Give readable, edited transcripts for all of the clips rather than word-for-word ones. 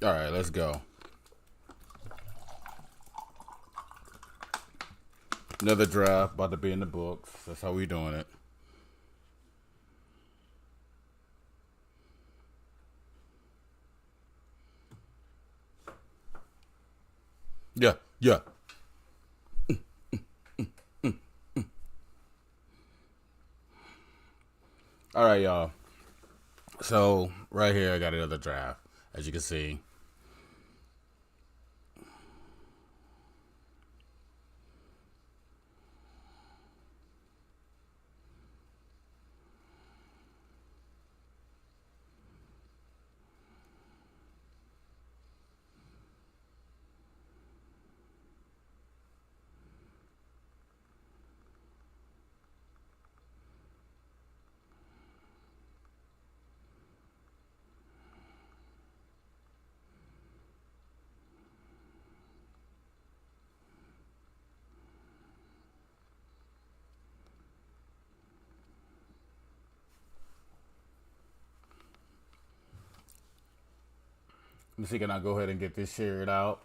All right, let's go. Another draft about to be in the books. That's how we doing it. Yeah, yeah. All right, y'all. So right here, I got another draft. As you can see, let me see. Can I go ahead and get this shared out?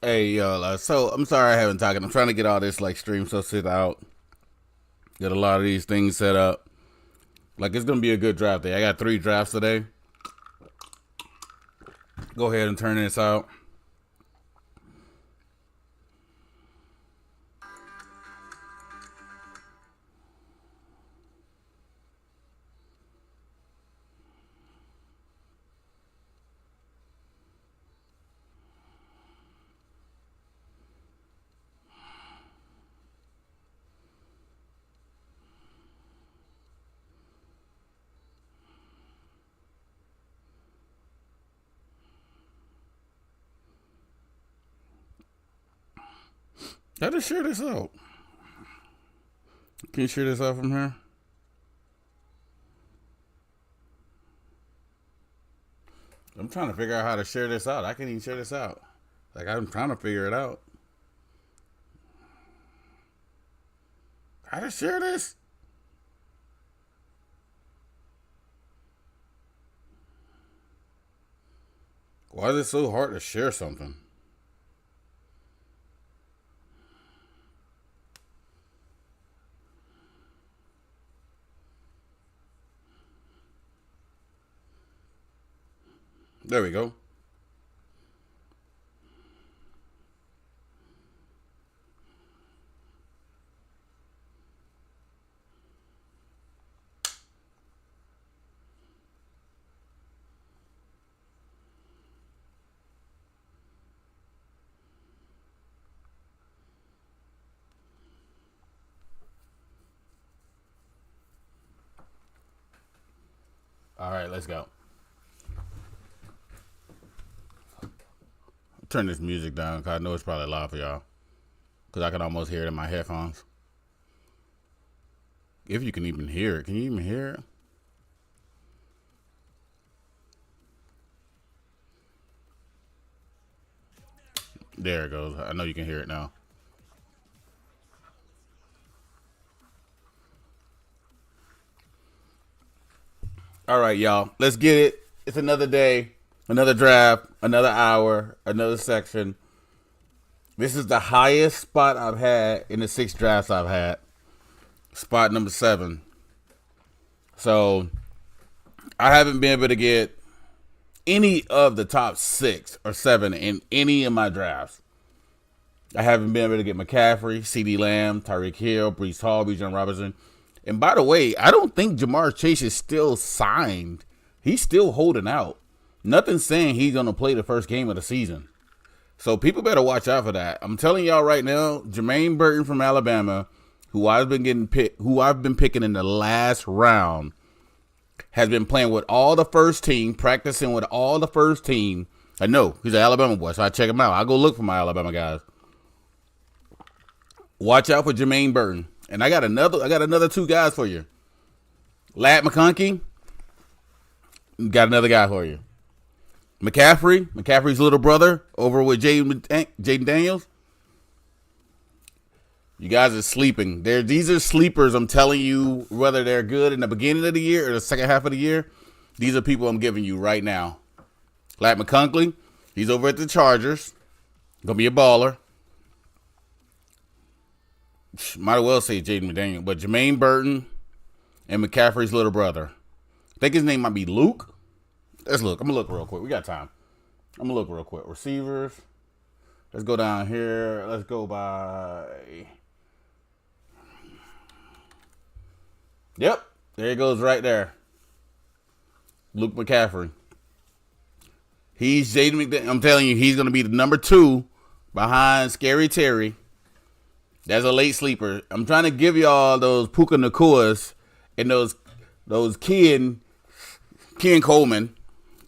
Hey, yo. So I'm sorry I haven't talked. I'm trying to get all this like stream so sit out. Get a lot of these things set up. Like it's gonna be a good draft day. I got 3 drafts today. Go ahead and turn this out. How to share this out? Can you share this out from here? I'm trying to figure out how to share this out. I can't even share this out. Like I'm trying to figure it out. How to share this? Why is it so hard to share something? There we go. All right, let's go. Turn this music down because I know it's probably loud for y'all. Because I can almost hear it in my headphones. If you can even hear it. Can you even hear it? There it goes. I know you can hear it now. All right, y'all. Let's get it. It's another day, another draft, another hour, another section. This is the highest spot I've had in the 6 drafts I've had. Spot number 7. So I haven't been able to get any of the top 6 or 7 in any of my drafts. I haven't been able to get McCaffrey, CeeDee Lamb, Tyreek Hill, Breece Hall, Bijan Robinson. And by the way, I don't think Jamar Chase is still signed. He's still holding out. Nothing's saying he's going to play the first game of the season. So people better watch out for that. I'm telling y'all right now, Jermaine Burton from Alabama, who I've been picking in the last round, has been playing with all the first team, practicing with all the first team. I know he's an Alabama boy, so I check him out. I go look for my Alabama guys. Watch out for Jermaine Burton. And I got another 2 guys for you. Ladd McConkey, got another guy for you. McCaffrey's little brother over with Jaden Daniels. You guys are sleeping. These are sleepers, I'm telling you, whether they're good in the beginning of the year or the second half of the year. These are people I'm giving you right now. Ladd McConkey, he's over at the Chargers. Gonna be a baller. Might as well say Jaden McDaniel, but Jermaine Burton and McCaffrey's little brother. I think his name might be Luke. Let's look. I'm going to look real quick. We got time. I'm going to look real quick. Receivers. Let's go down here. Let's go by. Yep. There he goes right there. Luke McCaffrey. He's Jaden McDaniel. I'm telling you, he's going to be the number 2 behind Scary Terry. That's a late sleeper. I'm trying to give y'all those Puka Nakuas and those Ken Coleman,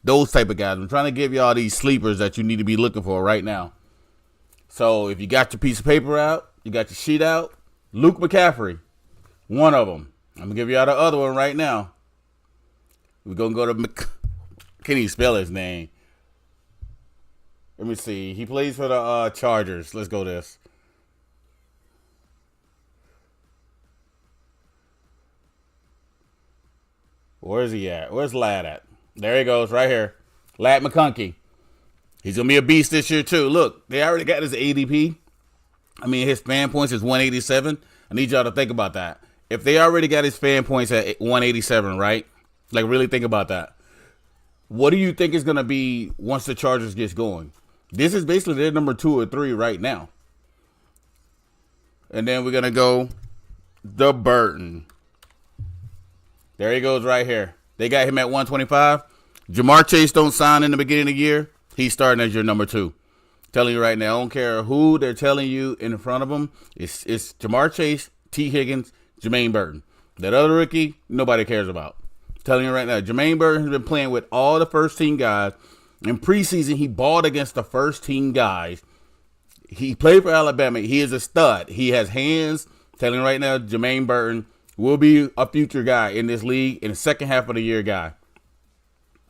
those type of guys. I'm trying to give y'all these sleepers that you need to be looking for right now. So if you got your piece of paper out, you got your sheet out, Luke McCaffrey, one of them. I'm going to give y'all the other one right now. We're going to go to can't even spell his name. Let me see. He plays for the Chargers. Let's go this. Where's he at? Where's Ladd at? There he goes, right here. Ladd McConkey. He's going to be a beast this year, too. Look, they already got his ADP. I mean, his fan points is 187. I need y'all to think about that. If they already got his fan points at 187, right? Like, really think about that. What do you think is going to be once the Chargers gets going? This is basically their number 2 or 3 right now. And then we're going to go the Burton. There he goes right here. They got him at 125. Jamar Chase don't sign in the beginning of the year. He's starting as your number 2. Telling you right now, I don't care who they're telling you in front of him. It's Jamar Chase, T. Higgins, Jermaine Burton. That other rookie, nobody cares about. Telling you right now, Jermaine Burton has been playing with all the first team guys. In preseason, he balled against the first team guys. He played for Alabama. He is a stud. He has hands. Telling you right now, Jermaine Burton will be a future guy in this league in the second half of the year guy.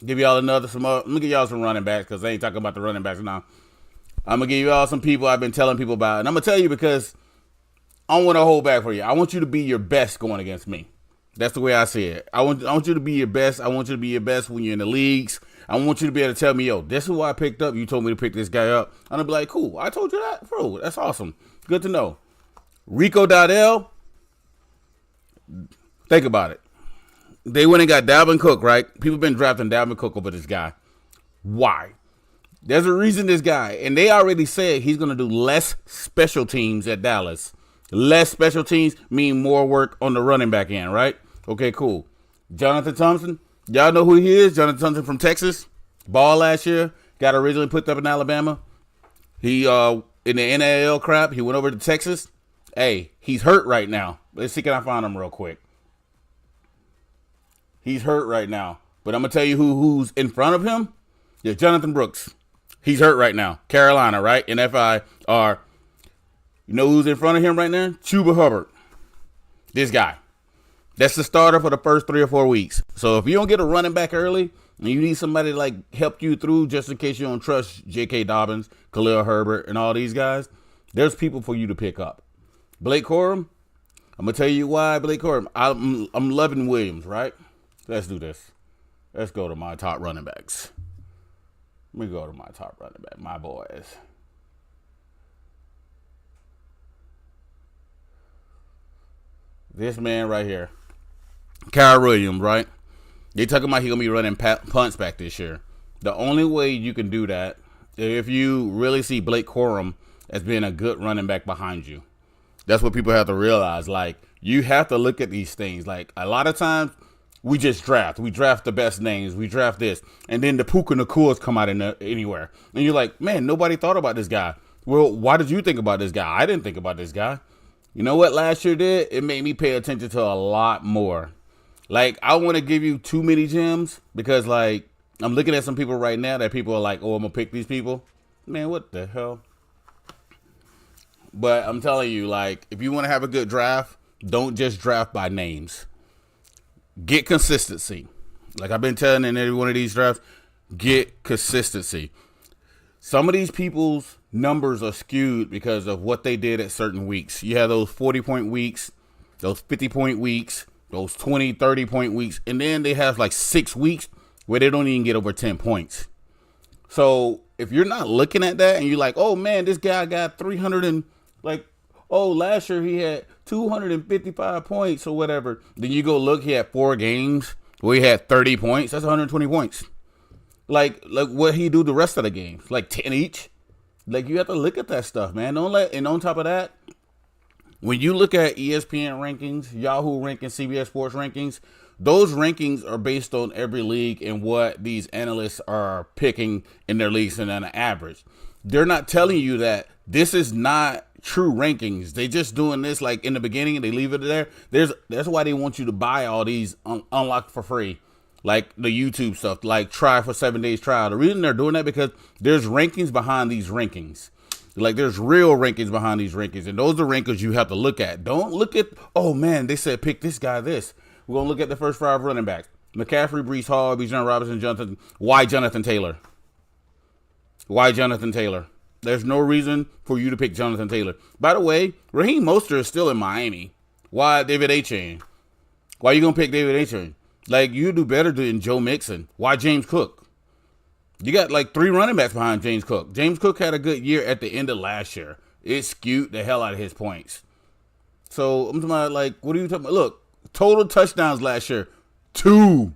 Give y'all let me give y'all some running backs because I ain't talking about the running backs now. I'm going to give y'all some people I've been telling people about. And I'm going to tell you because I don't want to hold back for you. I want you to be your best going against me. That's the way I see it. I want you to be your best. I want you to be your best when you're in the leagues. I want you to be able to tell me, yo, this is who I picked up. You told me to pick this guy up. I'm gonna be like, cool. I told you that, bro. That's awesome. Good to know. Rico Dowdell. Think about it. They went and got Dalvin Cook, right? People been drafting Dalvin Cook over this guy. Why? There's a reason this guy, and they already said he's going to do less special teams at Dallas. Less special teams mean more work on the running back end, right? Okay, cool. Jonathan Thompson, y'all know who he is? Jonathan Thompson from Texas. Ball last year. Got originally put up in Alabama. He, in the NAL crap, he went over to Texas. Hey, he's hurt right now. Let's see, can I find him real quick? He's hurt right now. But I'm going to tell you who's in front of him. Yeah, Jonathan Brooks. He's hurt right now. Carolina, right? NFI are, you know who's in front of him right now? Chuba Hubbard. This guy. That's the starter for the first 3 or 4 weeks. So if you don't get a running back early, and you need somebody to like help you through just in case you don't trust J.K. Dobbins, Khalil Herbert, and all these guys, there's people for you to pick up. Blake Corum, I'm going to tell you why Blake Corum. I'm loving Williams, right? Let's do this. Let's go to my top running backs. Let me go to my top running back, my boys. This man right here. Kyle Williams, right? They talking about he going to be running punts back this year. The only way you can do that if you really see Blake Corum as being a good running back behind you. That's what people have to realize. Like, you have to look at these things. Like, a lot of times, we just draft. We draft the best names. We draft this. And then the Puka Nakuls come out anywhere. And you're like, man, nobody thought about this guy. Well, why did you think about this guy? I didn't think about this guy. You know what last year did? It made me pay attention to a lot more. Like, I want to give you too many gems because, like, I'm looking at some people right now that people are like, oh, I'm going to pick these people. Man, what the hell? But I'm telling you, like, if you want to have a good draft, don't just draft by names. Get consistency. Like I've been telling in every one of these drafts, get consistency. Some of these people's numbers are skewed because of what they did at certain weeks. You have those 40-point weeks, those 50-point weeks, those 20, 30-point weeks, and then they have like 6 weeks where they don't even get over 10 points. So if you're not looking at that and you're like, oh man, this guy got 300 and like, oh, last year he had 255 points or whatever. Then you go look, he had 4 games where he had 30 points. That's 120 points. Like what he do the rest of the games? Like 10 each? Like, you have to look at that stuff, man. And on top of that, when you look at ESPN rankings, Yahoo rankings, CBS Sports rankings, those rankings are based on every league and what these analysts are picking in their leagues and on an average. They're not telling you that this is not true rankings. They just doing this like in the beginning and they leave it there. That's why they want you to buy all these unlocked for free, like the YouTube stuff, like try for 7 days trial. The reason they're doing that because there's rankings behind these rankings. Like there's real rankings behind these rankings, and those are rankings you have to look at. Don't look at, oh man, they said pick this guy this. We're gonna look at the first 5 running backs: McCaffrey, Breece Hall, Bijan Robinson, Jonathan. Why Jonathan Taylor? Why Jonathan Taylor? There's no reason for you to pick Jonathan Taylor. By the way, Raheem Mostert is still in Miami. Why David A-Chain? Why you going to pick David A-Chain? Like, you do better than Joe Mixon. Why James Cook? You got like 3 running backs behind James Cook. James Cook had a good year at the end of last year. It skewed the hell out of his points. So, I'm talking about, like, what are you talking about? Look, total touchdowns last year, 2.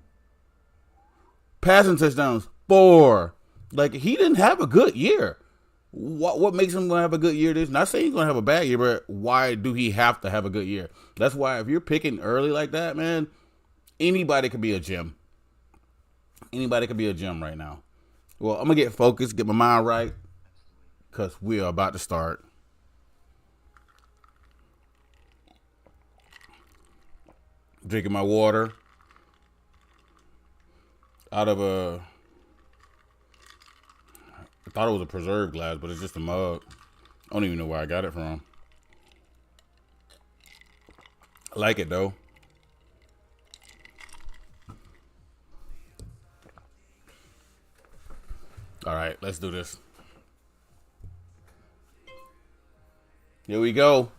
Passing touchdowns, 4. Like, he didn't have a good year. What makes him going to have a good year? This not saying he's going to have a bad year, but why do he have to have a good year? That's why if you're picking early like that, man, anybody could be a gem. Anybody could be a gem right now. Well, I'm going to get focused, get my mind right, because we are about to start. Drinking my water out of a... I thought it was a preserved glass, but it's just a mug. I don't even know where I got it from. I like it, though. All right, let's do this. Here we go.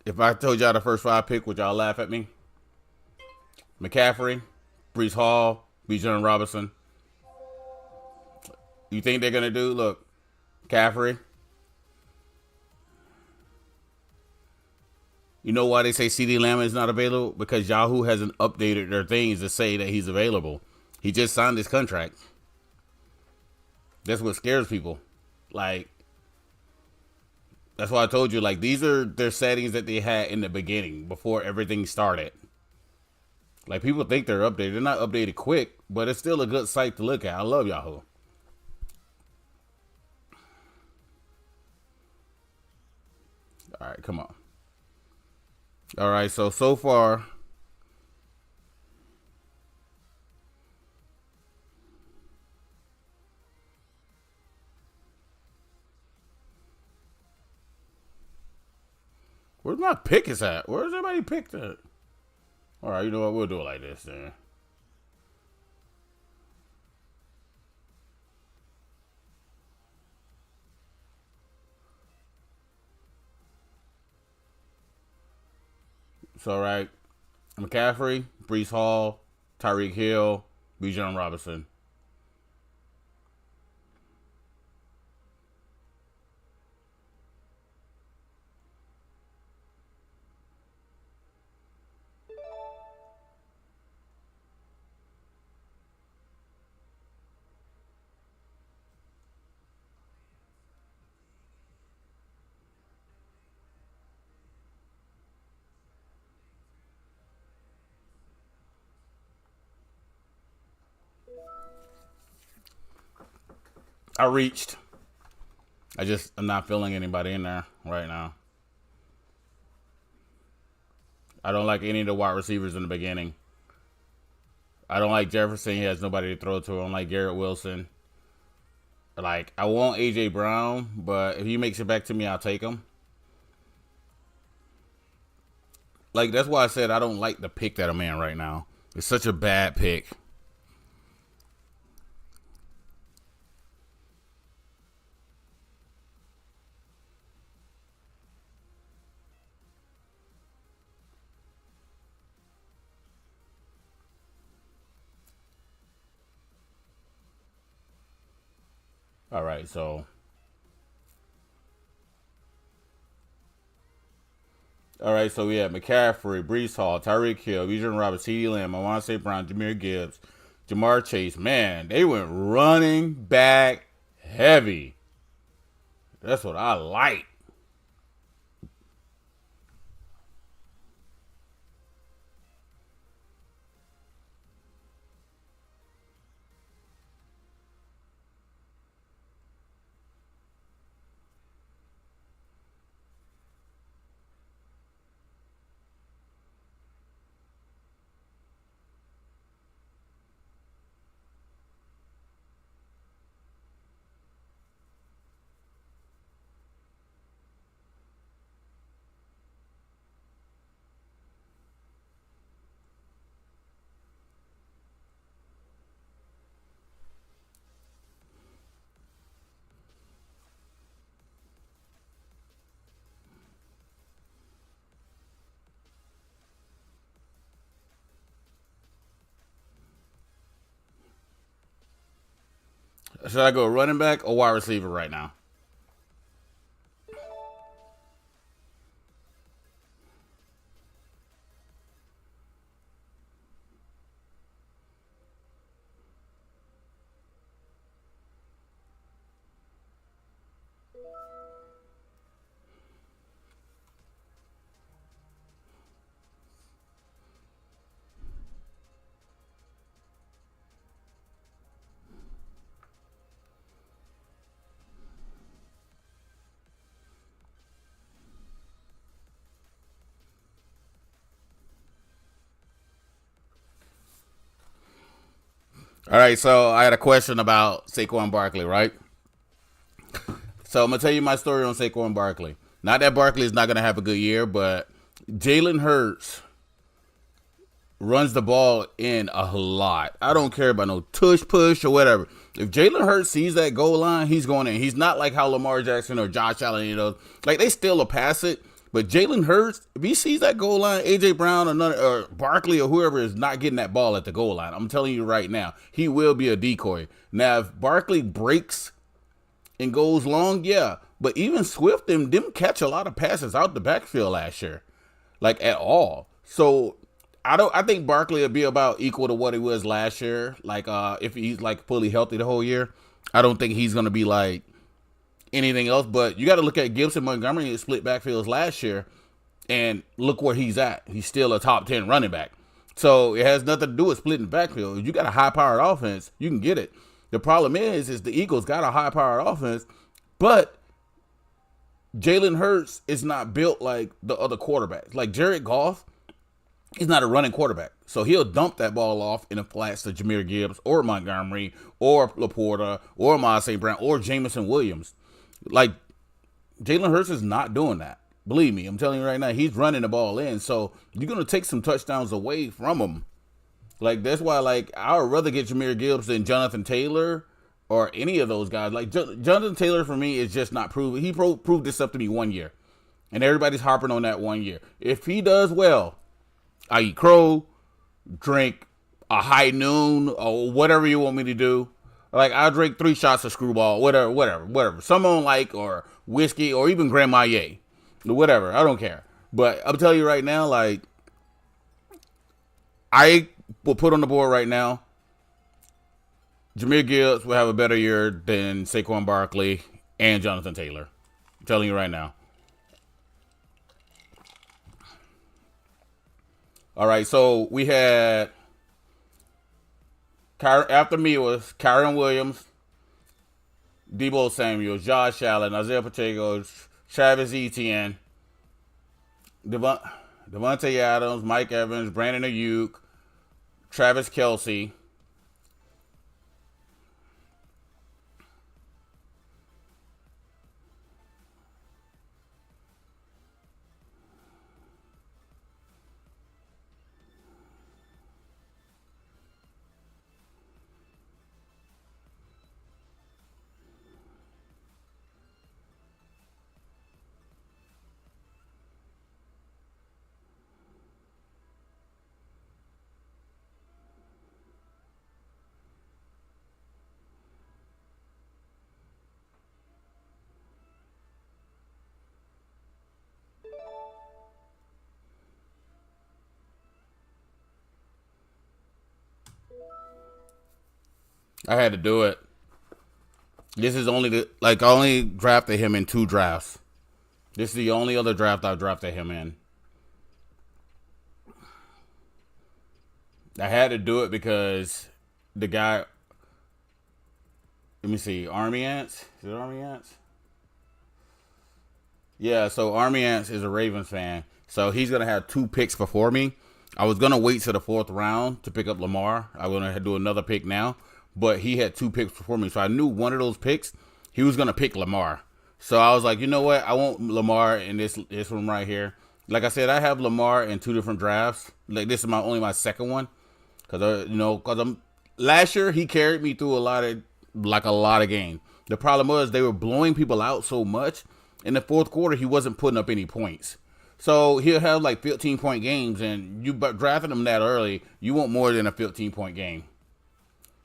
If I told y'all the first 5 pick, would y'all laugh at me? McCaffrey, Brees Hall, Bijan Robinson. You think they're gonna do? Look, McCaffrey. You know why they say CD Lamb is not available? Because Yahoo hasn't updated their things to say that he's available. He just signed his contract. That's what scares people. Like, that's why I told you, like, these are their settings that they had in the beginning before everything started. Like, people think they're updated. They're not updated quick, but it's still a good site to look at. I love Yahoo. All right, come on. All right, so far, where's my pick is at? Where's everybody picked at? All right, you know what? We'll do it like this then. So, all right, McCaffrey, Brees Hall, Tyreek Hill, Bijan Robinson. I reached. I'm not feeling anybody in there right now. I don't like any of the wide receivers in the beginning. I don't like Jefferson. He has nobody to throw to. I don't like Garrett Wilson. Like, I want A.J. Brown, but if he makes it back to me, I'll take him. Like, that's why I said I don't like the pick that I'm in right now. It's such a bad pick. All right, so. All right, so we have McCaffrey, Brees Hall, Tyreek Hill, Bijan Robinson, CeeDee Lamb, St. Brown, Jahmyr Gibbs, Jamar Chase. Man, they went running back heavy. That's what I like. Should I go running back or wide receiver right now? All right, so I had a question about Saquon Barkley, right? So I'm gonna tell you my story on Saquon Barkley. Not that Barkley is not gonna have a good year, but Jalen Hurts runs the ball in a lot. I don't care about no tush push or whatever. If Jalen Hurts sees that goal line, he's going in. He's not like how Lamar Jackson or Josh Allen, like they still a pass it, But Jalen Hurts, if he sees that goal line, AJ Brown or Barkley or whoever is not getting that ball at the goal line, I'm telling you right now, he will be a decoy. Now, if Barkley breaks and goes long, yeah. But even Swift and them catch a lot of passes out the backfield last year, like at all. So I think Barkley will be about equal to what he was last year. Like if he's like fully healthy the whole year, I don't think he's gonna be like anything else. But you got to look at Gibson Montgomery and split backfields last year, and look where he's at. He's still a top 10 running back. So it has nothing to do with splitting the backfield. If you got a high-powered offense, you can get it. The problem is the Eagles got a high-powered offense, but Jalen Hurts is not built like the other quarterbacks. Like Jared Goff, he's not a running quarterback. So he'll dump that ball off in the flats to Jahmyr Gibbs or Montgomery or Laporta or Miles St. Brown or Jamison Williams. Like, Jalen Hurts is not doing that. Believe me, I'm telling you right now, he's running the ball in. So you're going to take some touchdowns away from him. Like, that's why, like, I would rather get Jahmyr Gibbs than Jonathan Taylor or any of those guys. Like, Jonathan Taylor, for me, is just not proven. He proved this up to me 1 year. And everybody's harping on that 1 year. If he does well, I eat crow, drink a high noon, or whatever you want me to do. Like, I'll drink 3 shots of Screwball, whatever. Someone like, or whiskey, or even Grand Marnier. Whatever, I don't care. But I'm telling you right now, like, I will put on the board right now, Jahmyr Gibbs will have a better year than Saquon Barkley and Jonathan Taylor. I'm telling you right now. All right, so we had, after me was Kyron Williams, Deebo Samuel, Josh Allen, Isaiah Pacheco, Travis Etienne, Devontae Adams, Mike Evans, Brandon Ayuk, Travis Kelce, I had to do it. This is only I only drafted him in 2 drafts. This is the only other draft I've drafted him in. I had to do it because the guy. Let me see. Army Ants? Is it Army Ants? Yeah, so Army Ants is a Ravens fan. So he's going to have 2 picks before me. I was going to wait to the 4th round to pick up Lamar. I'm going to do another pick now. But he had 2 picks before me. So I knew one of those picks, he was going to pick Lamar. So I was like, you know what? I want Lamar in this room right here. Like I said, I have Lamar in 2 different drafts. Like, this is only my second one. Because, last year he carried me through a lot of games. The problem was they were blowing people out so much. In the 4th quarter, he wasn't putting up any points. So he'll have like 15-point games, and you drafted him that early, you want more than a 15-point game.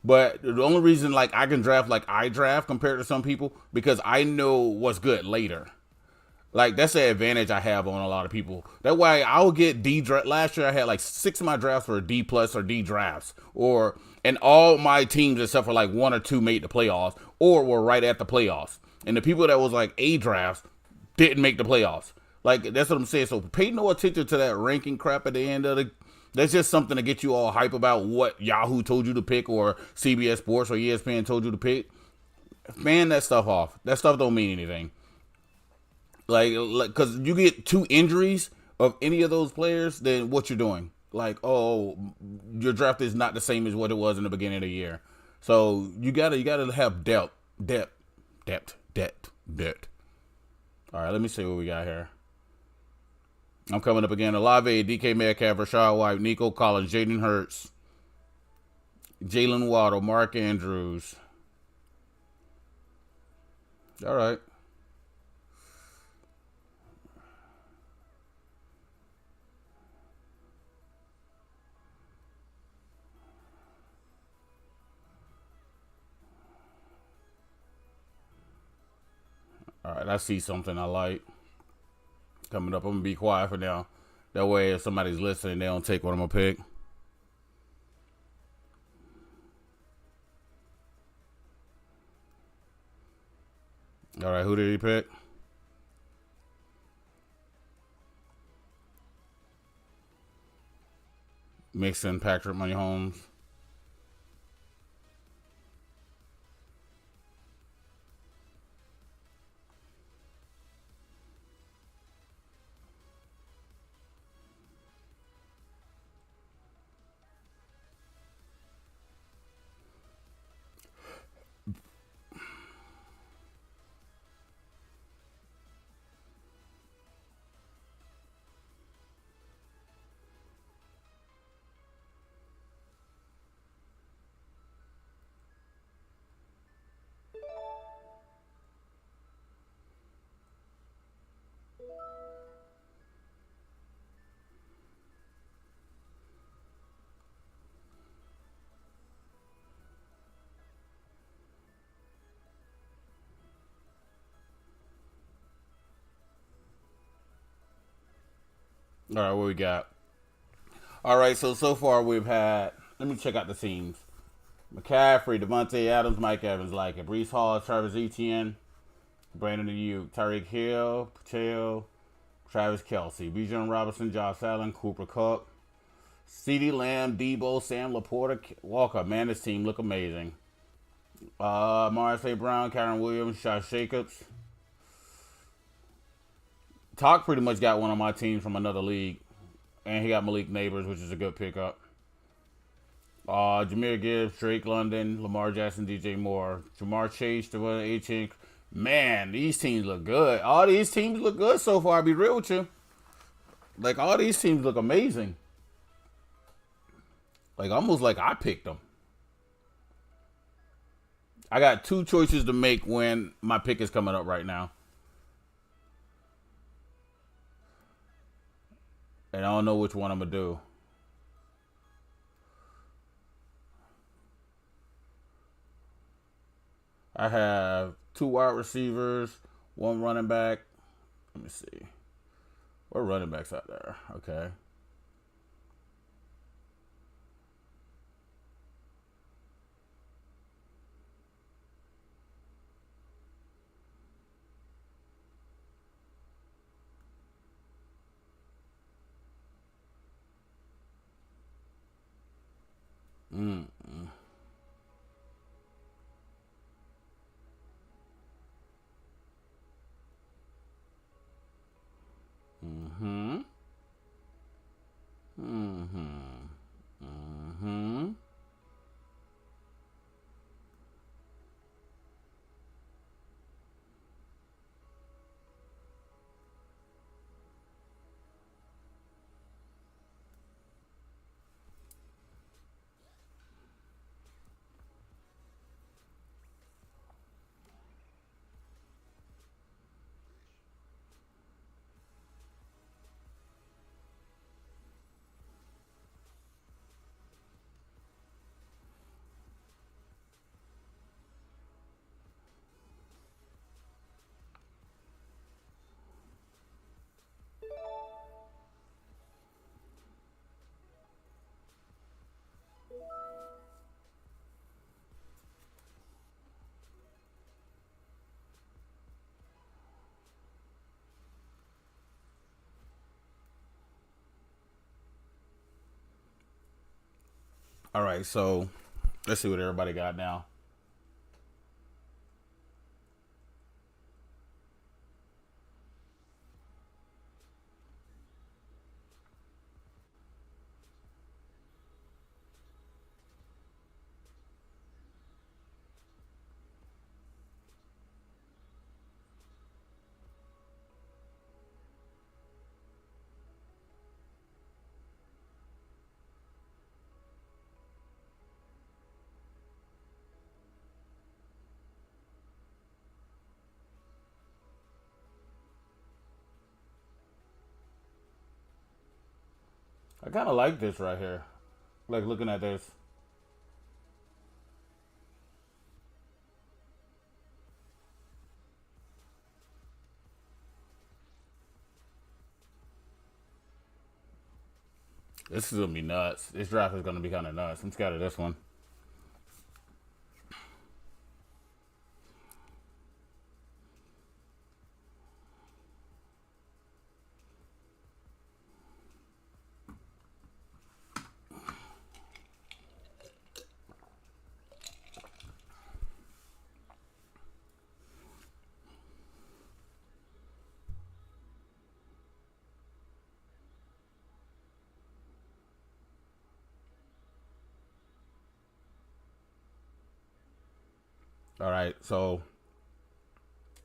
But the only reason like I can draft like I draft compared to some people, because I know what's good later. Like, that's the advantage I have on a lot of people. That way I'll get D draft. Last year I had like 6 of my drafts were D plus or D drafts, and all my teams except for like 1 or 2 made the playoffs or were right at the playoffs. And the people that was like A drafts didn't make the playoffs. Like, that's what I'm saying. So pay no attention to that ranking crap at the end of the. That's just something to get you all hype about what Yahoo told you to pick or CBS Sports or ESPN told you to pick. Fan that stuff off. That stuff don't mean anything. Like, because you get 2 injuries of any of those players, then what you're doing? Like, oh, your draft is not the same as what it was in the beginning of the year. So you gotta have depth. All right, let me see what we got here. I'm coming up again. Olave, DK Metcalf, Rashad White, Nico Collins, Jaden Hurts, Jalen Waddle, Mark Andrews. All right. All right, I see something I like coming up. I'm gonna be quiet for now. That way, if somebody's listening, they don't take what I'm gonna pick. All right, who did he pick? Mixon, Patrick, Money Holmes. All right, what we got? All right, so far we've had. Let me check out the teams. McCaffrey, Devontae Adams, Mike Evans, like it. Brees Hall, Travis Etienne, Brandon Ayuk, Tyreek Hill, Patel, Travis Kelsey, Bijan Robinson, Josh Allen, Cooper Cup, CeeDee Lamb, Debo, Sam Laporta, Walker. Man, this team look amazing. Morris A. Brown, Karen Williams, Josh Jacobs. Talk pretty much got one on my team from another league. And he got Malik Neighbors, which is a good pickup. Jameer Gibbs, Drake London, Lamar Jackson, DJ Moore, Jamar Chase, Devon A. Man, these teams look good. All these teams look good so far, I'll be real with you. Like, all these teams look amazing. Like, almost like I picked them. I got two choices to make when my pick is coming up right now. And I don't know which one I'm going to do. I have two wide receivers, one running back. Let me see. What running backs out there? Okay. Mm. Mm-hmm. Mm-hmm. Mm-hmm. All right, so let's see what everybody got now. I kind of like this right here. Like looking at this. This is gonna be nuts. This draft is gonna be kind of nuts. I'm scared of this one. All right, so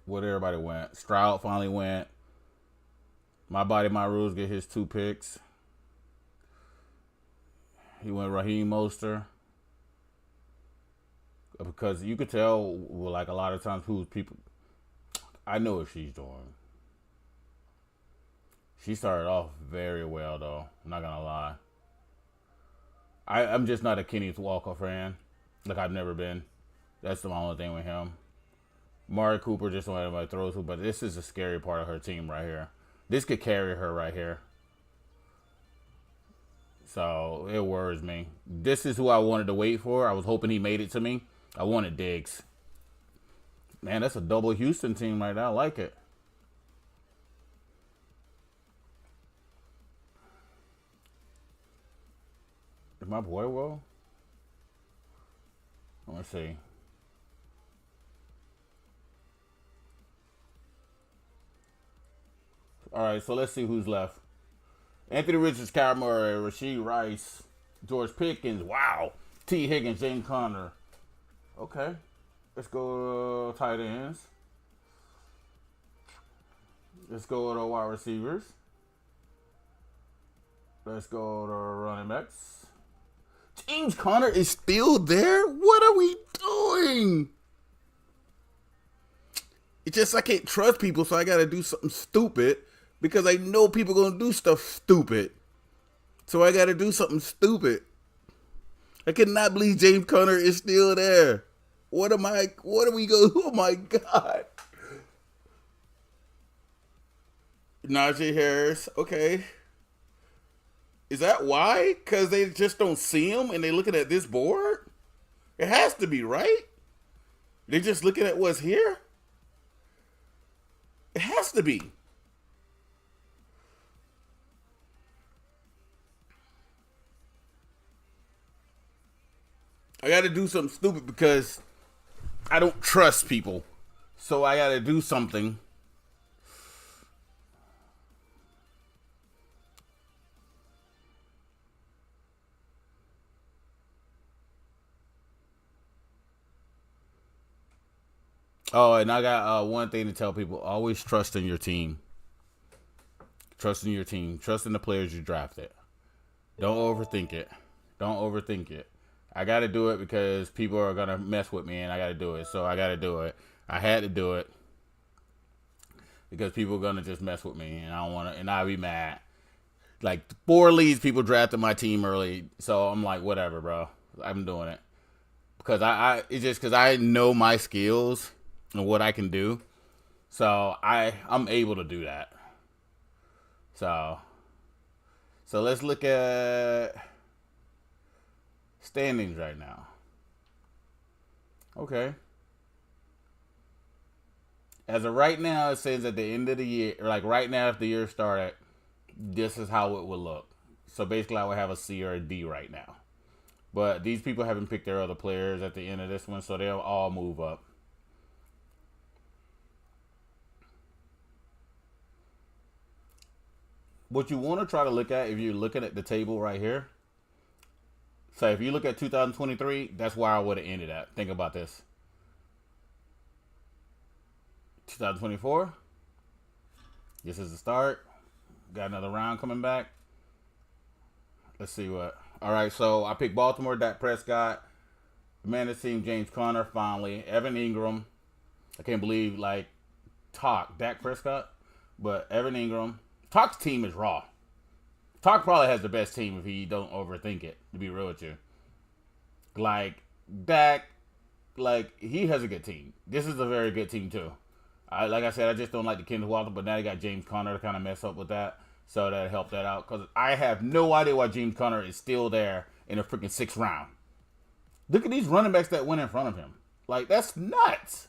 what everybody went? Stroud finally went. My Body, My Rules get his 2 picks. He went Raheem Mostert because you could tell, like a lot of times, who's people. I know what she's doing. She started off very well, though. I'm not gonna lie. I'm just not a Kenneth Walker fan. Like I've never been. That's the only thing with him. Mari Cooper just don't have anybody throws to, but this is a scary part of her team right here. This could carry her right here. So it worries me. This is who I wanted to wait for. I was hoping he made it to me. I wanted Diggs. Man, that's a double Houston team right now. I like it. Is my boy well? Let's see. All right, so let's see who's left. Anthony Richards, Kyler Murray, Rashee Rice, George Pickens. Wow. T. Higgins, James Conner. Okay. Let's go tight ends. Let's go to wide receivers. Let's go to running backs. James Conner is still there? What are we doing? It's just I can't trust people, so I gotta do something stupid because I know people gonna do stuff stupid. So I gotta do something stupid. I cannot believe James Conner is still there. What am I? What are we going? Oh my God. Najee Harris. Okay. Is that why? Because they just don't see him and they looking at this board? It has to be, right? They just looking at what's here? It has to be. I got to do something stupid because I don't trust people. So I got to do something. Oh, and I got one thing to tell people. Always trust in your team. Trust in your team. Trust in the players you drafted. Don't overthink it. Don't overthink it. I got to do it because people are going to mess with me and I got to do it. So I got to do it. I had to do it because people are going to just mess with me and I don't want to, and I'll be mad. Like 4 leads, people drafted my team early. So I'm like, whatever, bro. I'm doing it because it's just because I know my skills and what I can do. So I'm able to do that. So let's look at standings right now. Okay. As of right now, it says at the end of the year, like right now, if the year started, this is how it would look. So basically, I would have a C or a D right now. But these people haven't picked their other players at the end of this one, so they'll all move up. What you want to try to look at, if you're looking at the table right here, so if you look at 2023, that's where I would have ended at. Think about this. 2024, this is the start. Got another round coming back. Let's see what. All right, so I picked Baltimore, Dak Prescott. Amanda team, James Conner, finally. Evan Ingram. I can't believe, like, Dak Prescott. But Evan Ingram. Talk's team is raw. Talk probably has the best team if he don't overthink it, to be real with you. Like, Dak, like, he has a good team. This is a very good team, too. Like I said, I just don't like the Kenneth Walker, but now you got James Conner to kind of mess up with that. So that helped that out because I have no idea why James Conner is still there in a freaking 6th round. Look at these running backs that went in front of him. Like, that's nuts.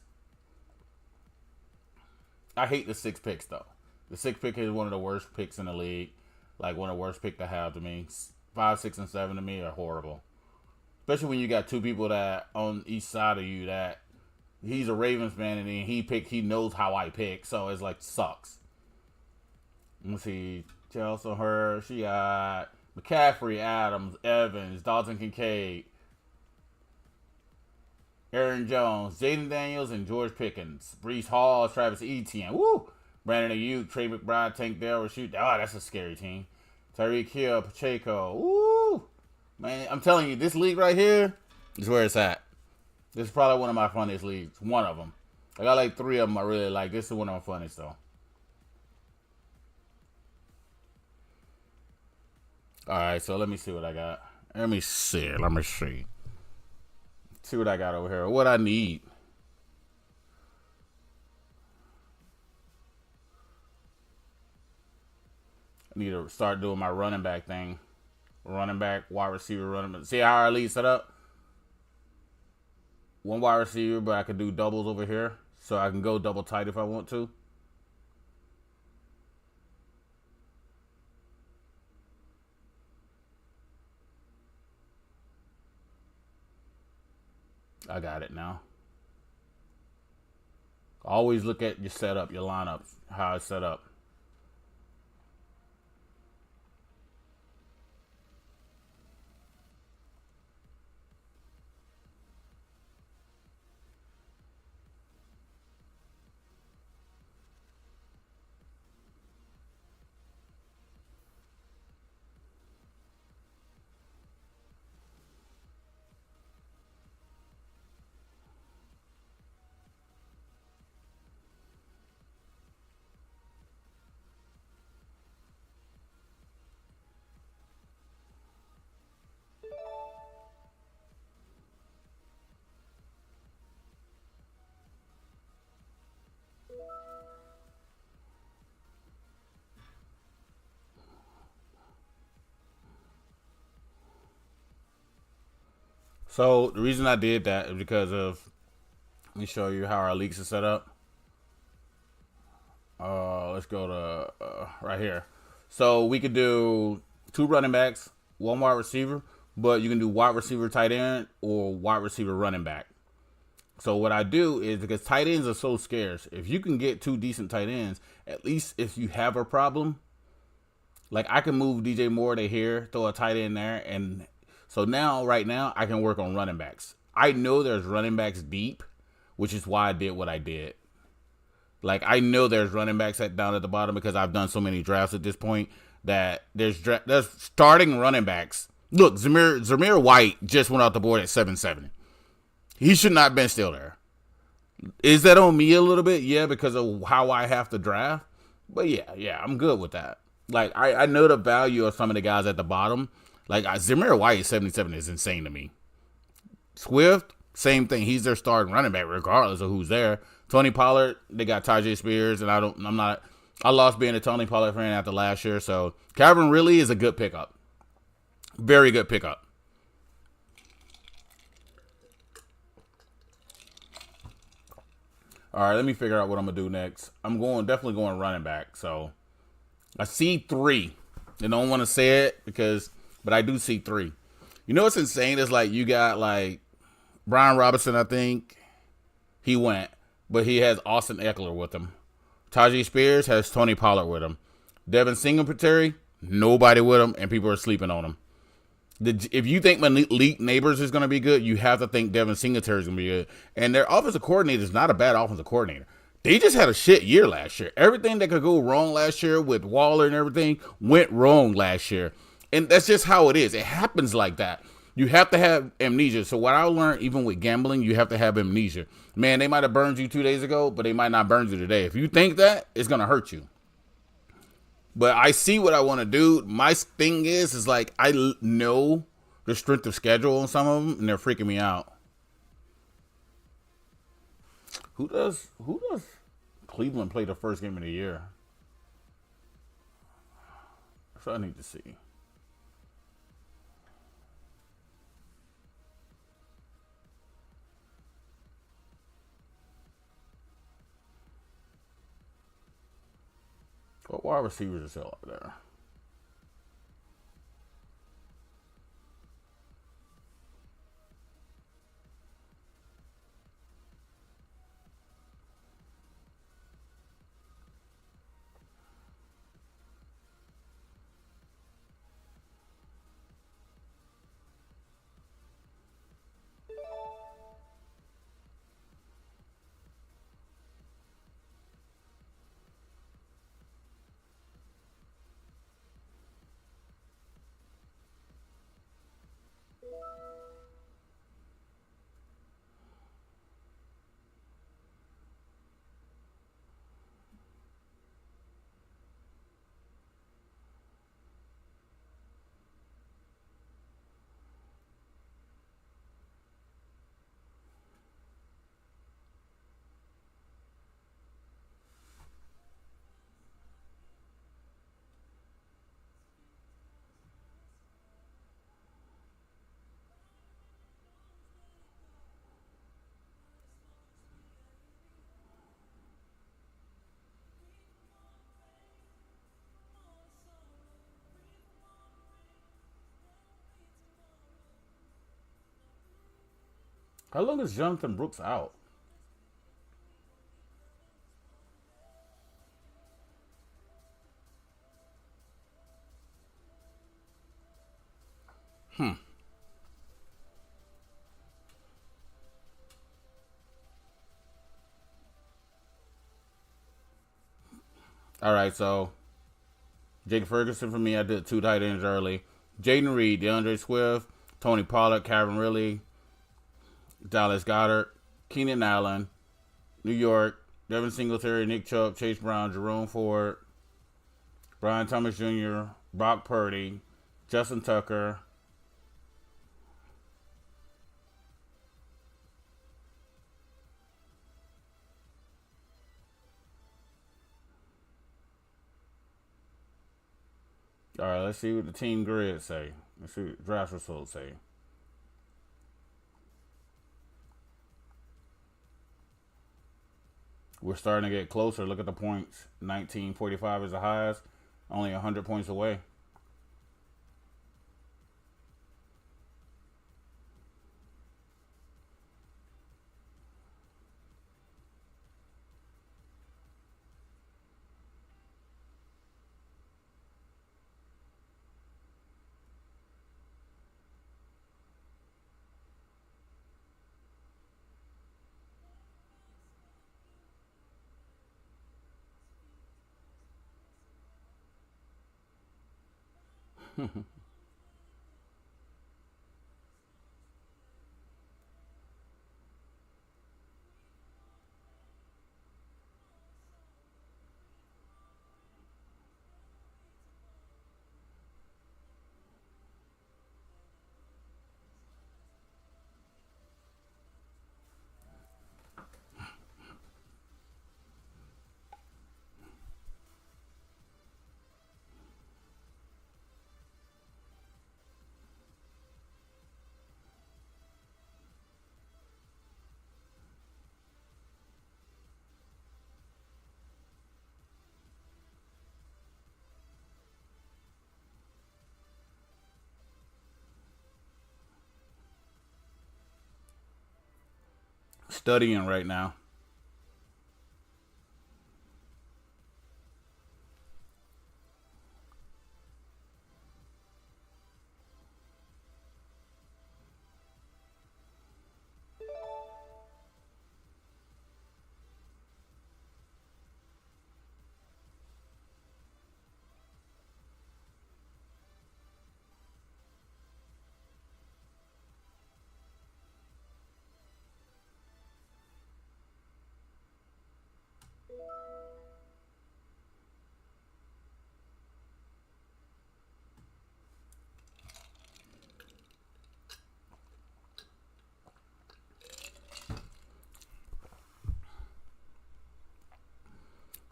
I hate the 6 picks, though. The 6 pick is one of the worst picks in the league. Like, one of the worst picks to have to me. 5, 6, and 7 to me are horrible. Especially when you got 2 people that on each side of you that he's a Ravens fan and he knows how I pick. So it's like, sucks. Let me see. Chelsea, her. She got McCaffrey, Adams, Evans, Dalton Kincaid, Aaron Jones, Jaden Daniels, and George Pickens. Breece Hall, Travis Etienne. Woo! Brandon Ayuk, Trey McBride, Tank Dell, Rasheed. Oh, that's a scary team. Tyreek Hill, Pacheco. Woo! Man, I'm telling you, this league right here is where it's at. This is probably one of my funniest leagues. One of them. I got like 3 of them I really like. This is one of my funniest, though. Alright, so let me see what I got. Let me see. See what I got over here. What I need. I need to start doing my running back thing. Running back, wide receiver, running back. See how our league set up? 1 wide receiver, but I could do doubles over here. So I can go double tight if I want to. I got it now. Always look at your setup, your lineup, how it's set up. So the reason I did that is because of, let me show you how our leagues are set up. Let's go to right here. So we could do 2 running backs, 1 wide receiver, but you can do wide receiver tight end or wide receiver running back. So what I do is, because tight ends are so scarce, if you can get 2 decent tight ends, at least if you have a problem, like I can move DJ Moore to here, throw a tight end there, and so now, right now, I can work on running backs. I know there's running backs deep, which is why I did what I did. Like, I know there's running backs down at the bottom because I've done so many drafts at this point that there's starting running backs. Look, Zamir White just went off the board at 7-7. He should not have been still there. Is that on me a little bit? Yeah, because of how I have to draft. But yeah, I'm good with that. Like, I know the value of some of the guys at the bottom. Like, Zamir White at 77 is insane to me. Swift, same thing. He's their starting running back regardless of who's there. Tony Pollard, they got Tajay Spears, and I lost being a Tony Pollard fan after last year. So Calvin Ridley is a good pickup. Very good pickup. All right, let me figure out what I'm gonna do next. I'm definitely going running back. So I see 3. I don't want to say it but I do see 3. You know what's insane is, like, you got like Brian Robinson, I think he went, but he has Austin Eckler with him. Tajay Spears has Tony Pollard with him. Devin Singletary, nobody with him, and people are sleeping on him. If you think Malik Neighbors is going to be good, you have to think Devin Singletary is going to be good. And their offensive coordinator is not a bad offensive coordinator. They just had a shit year last year. Everything that could go wrong last year with Waller and everything went wrong last year. And that's just how it is. It happens like that. You have to have amnesia. So what I learned, even with gambling, you have to have amnesia. Man, they might have burned you 2 days ago, but they might not burn you today. If you think that, it's going to hurt you. But I see what I want to do. My thing is like, I know the strength of schedule on some of them, and they're freaking me out. Who does Cleveland play the first game of the year? So I need to see. What wide receivers are still out there? How long is Jonathan Brooks out? All right, so Jake Ferguson for me. I did 2 tight ends early. Jaden Reed, DeAndre Swift, Tony Pollard, Calvin Ridley, Dallas Goddard, Keenan Allen, New York, Devin Singletary, Nick Chubb, Chase Brown, Jerome Ford, Brian Thomas Jr., Brock Purdy, Justin Tucker. All right, let's see what the team grid say. Let's see what draft results say. We're starting to get closer. Look at the points. 1945 is the highest. Only 100 points away. Studying right now.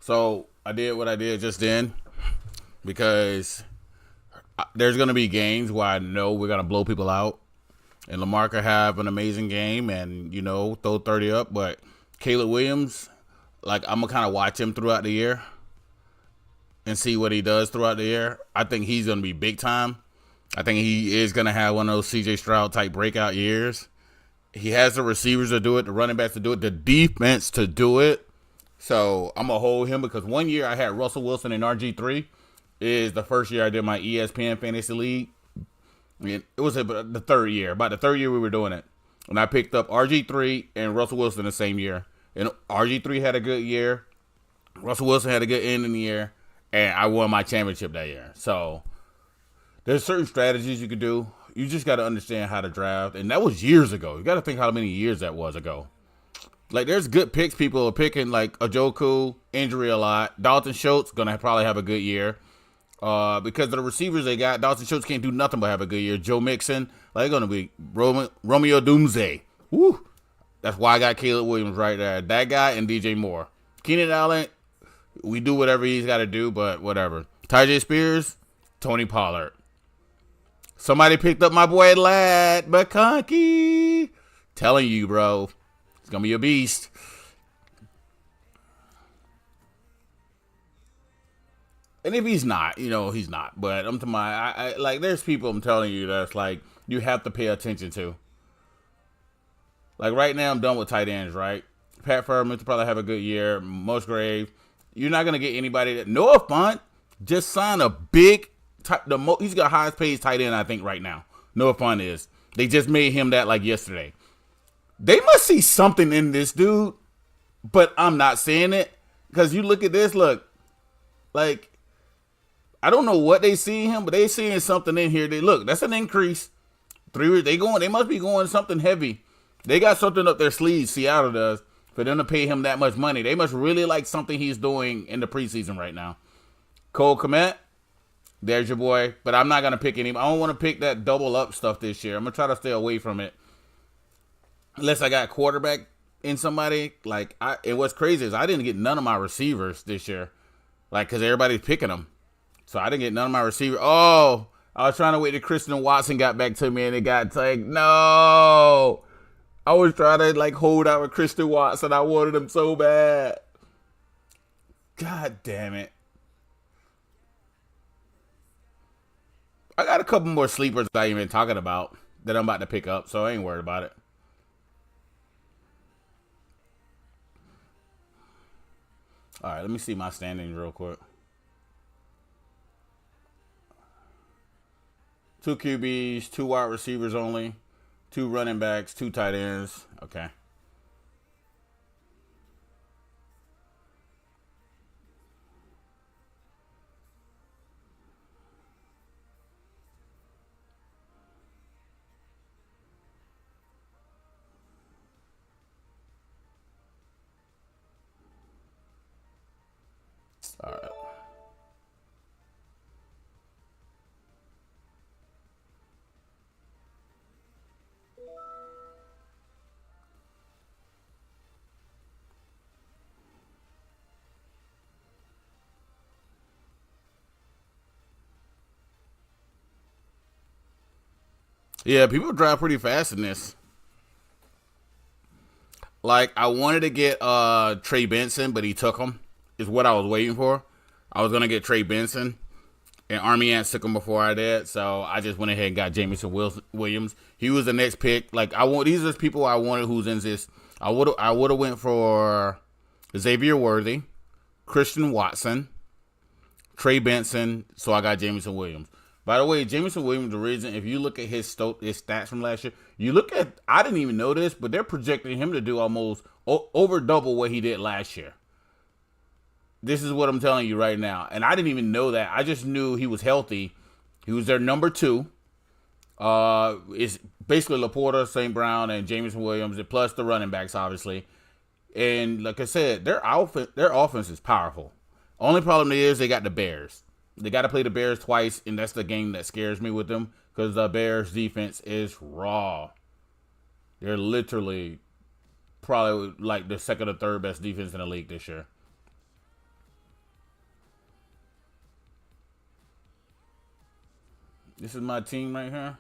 So I did what I did just then because There's going to be games where I know we're going to blow people out. And Lamar could have an amazing game and, throw 30 up. But Caleb Williams, like, I'm going to kind of watch him throughout the year and see what he does throughout the year. I think he's going to be big time. I think he is going to have one of those C.J. Stroud type breakout years. He has the receivers to do it, the running backs to do it, the defense to do it. So I'm going to hold him because one year I had Russell Wilson and RG3. Is the first year I did my ESPN Fantasy League. I mean, it was the third year. About the third year we were doing it. And I picked up RG3 and Russell Wilson the same year. And RG3 had a good year. Russell Wilson had a good end in the year. And I won my championship that year. So there's certain strategies you could do. You just got to understand how to draft. And that was years ago. You got to think how many years that was ago. Like, there's good picks. People are picking, like, Ajoku, injury a lot. Dalton Schultz, going to probably have a good year. Because of the receivers they got, Dalton Schultz can't do nothing but have a good year. Joe Mixon, like, going to be Romeo Doomsday. Woo! That's why I got Caleb Williams right there. That guy and DJ Moore. Keenan Allen, we do whatever he's got to do, but whatever. Tyjae Spears, Tony Pollard. Somebody picked up my boy Lad McConkey. Telling you, bro. It's going to be a beast. And if he's not, he's not. But I'm to my, like, there's people I'm telling you that's like, you have to pay attention to. Like, right now, I'm done with tight ends, right? Pat Furman to probably have a good year. Musgrave. You're not going to get anybody that, Noah Fant just signed a big, he's got highest paid tight end, I think, right now. Noah Fant is. They just made him that, like, yesterday. They must see something in this dude, but I'm not seeing it. Because you look at this, look, like, I don't know what they see in him, but they seeing something in here. That's an increase. They must be going something heavy. They got something up their sleeves, Seattle does, for them to pay him that much money. They must really like something he's doing in the preseason right now. Cole Kmet, there's your boy. But I'm not going to pick any. I don't want to pick that double up stuff this year. I'm going to try to stay away from it. Unless I got quarterback in somebody. And what's crazy is I didn't get none of my receivers this year. Like, because everybody's picking them. So I didn't get none of my receivers. Oh, I was trying to wait till Christian Watson got back to me and it got tagged. No. I was trying to, like, hold out with Christian Watson. I wanted him so bad. God damn it. I got a couple more sleepers I ain't even talking about that I'm about to pick up, so I ain't worried about it. All right, let me see my standings real quick. 2 QBs, 2 wide receivers only, 2 running backs, 2 tight ends. Okay. All right. Yeah, people drive pretty fast in this. Like, I wanted to get Trey Benson, but he took him. Is what I was waiting for. I was gonna get Trey Benson, and Army Ants took him before I did, so I just went ahead and got Jamison Williams. He was the next pick. Like, these are the people I wanted who's in this. I would have went for Xavier Worthy, Christian Watson, Trey Benson. So I got Jamison Williams. By the way, Jamison Williams, the reason, if you look at his stats from last year, I didn't even know this, but they're projecting him to do almost over double what he did last year. This is what I'm telling you right now. And I didn't even know that. I just knew he was healthy. He was their number 2. It's basically Laporta, St. Brown, and Jamison Williams, plus the running backs, obviously. And like I said, their offense is powerful. Only problem is they got the Bears. They got to play the Bears twice, and that's the game that scares me with them because the Bears' defense is raw. They're literally probably like the second or third best defense in the league this year. This is my team right here.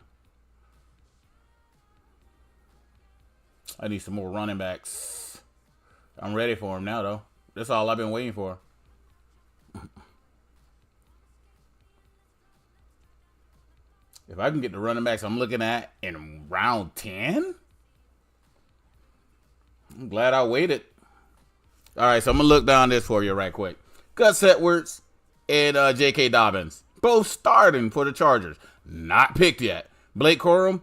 I need some more running backs. I'm ready for them now, though. That's all I've been waiting for. If I can get the running backs I'm looking at in round 10, I'm glad I waited. All right, so I'm going to look down this for you right quick. Gus Edwards and J.K. Dobbins, both starting for the Chargers. Not picked yet. Blake Corum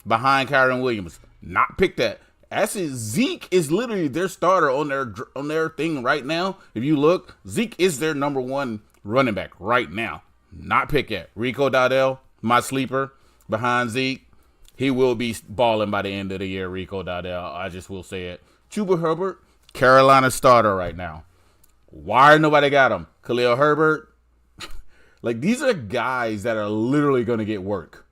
behind Kyron Williams. Not picked yet. Actually, Zeke is literally their starter on their thing right now. If you look, Zeke is their number one running back right now. Not picked yet. Rico Dowdell, my sleeper, behind Zeke. He will be balling by the end of the year, Rico Dowdell. I just will say it. Chuba Herbert, Carolina starter right now. Why nobody got him? Khalil Herbert. Like, these are guys that are literally going to get work.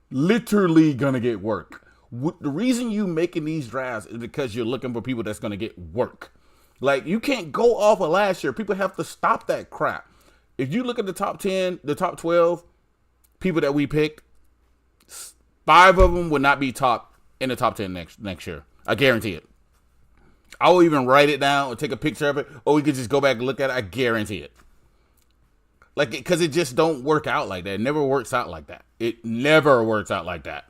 Literally going to get work. The reason you making these drafts is because you're looking for people that's going to get work. Like, you can't go off of last year. People have to stop that crap. If you look at the top 10, the top 12 people that we picked, 5 of them would not be top in the top 10 next year. I guarantee it. I will even write it down or take a picture of it, or we could just go back and look at it. I guarantee it. Like, because it just don't work out like that. It never works out like that. It never works out like that.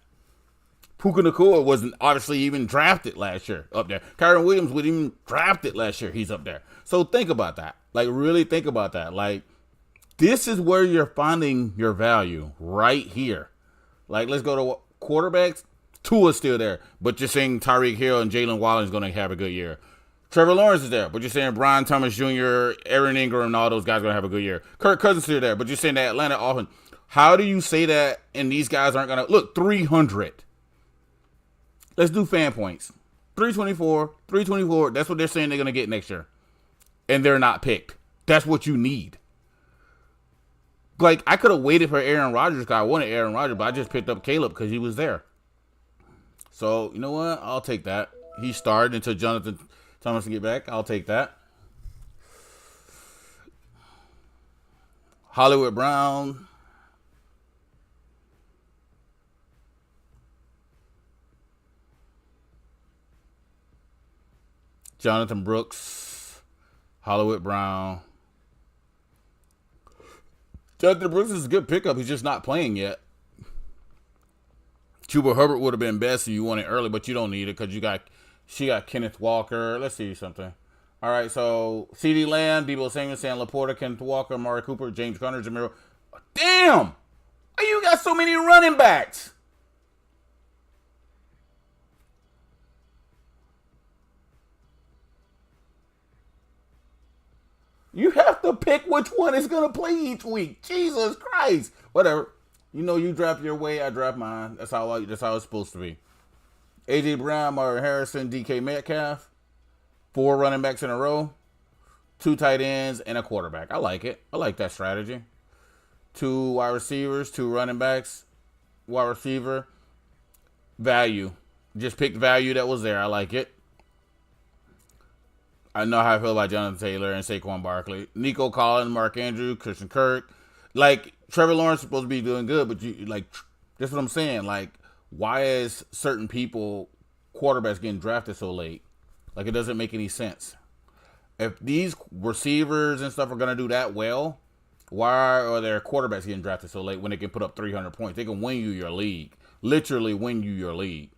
Puka Nacua wasn't obviously even drafted last year up there. Kyron Williams wasn't even drafted last year. He's up there. So think about that. Like, really think about that. Like, this is where you're finding your value right here. Like, let's go to quarterbacks. Tua's still there, but you're saying Tyreek Hill and Jalen Waddle is going to have a good year. Trevor Lawrence is there, but you're saying Brian Thomas Jr., Aaron Ingram, and all those guys are going to have a good year. Kirk Cousins is still there, but you're saying that Atlanta offense. How do you say that and these guys aren't going to look 300? Let's do fan points. 324. That's what they're saying they're going to get next year. And they're not picked. That's what you need. Like, I could have waited for Aaron Rodgers because I wanted Aaron Rodgers, but I just picked up Caleb because he was there. So, you know what? I'll take that. He started until Jonathan Thomas can get back. I'll take that. Hollywood Brown. Jonathan Brooks. Hollywood Brown. Jonathan Brooks is a good pickup. He's just not playing yet. Chuba Herbert would have been best if you wanted early, but you don't need it because she got Kenneth Walker. Let's see something. All right, so CeeDee Lamb, Deebo Samuel, Sam Laporta, Kenneth Walker, Amari Cooper, James Conner, Jamiro. Damn! Why you got so many running backs? You have to pick which one is going to play each week. Jesus Christ. Whatever. You know, you draft your way, I draft mine. That's how it's supposed to be. A.J. Brown, Marvin Harrison, DK Metcalf. 4 running backs in a row. 2 tight ends, and a quarterback. I like it. I like that strategy. 2 wide receivers, 2 running backs. Wide receiver. Value. Just picked value that was there. I like it. I know how I feel about Jonathan Taylor and Saquon Barkley. Nico Collins, Mark Andrews, Christian Kirk. Like, Trevor Lawrence is supposed to be doing good, but you like, that's what I'm saying. Like, why is certain people, quarterbacks, getting drafted so late? Like, it doesn't make any sense. If these receivers and stuff are going to do that well, why are their quarterbacks getting drafted so late when they can put up 300 points? They can win you your league. Literally win you your league.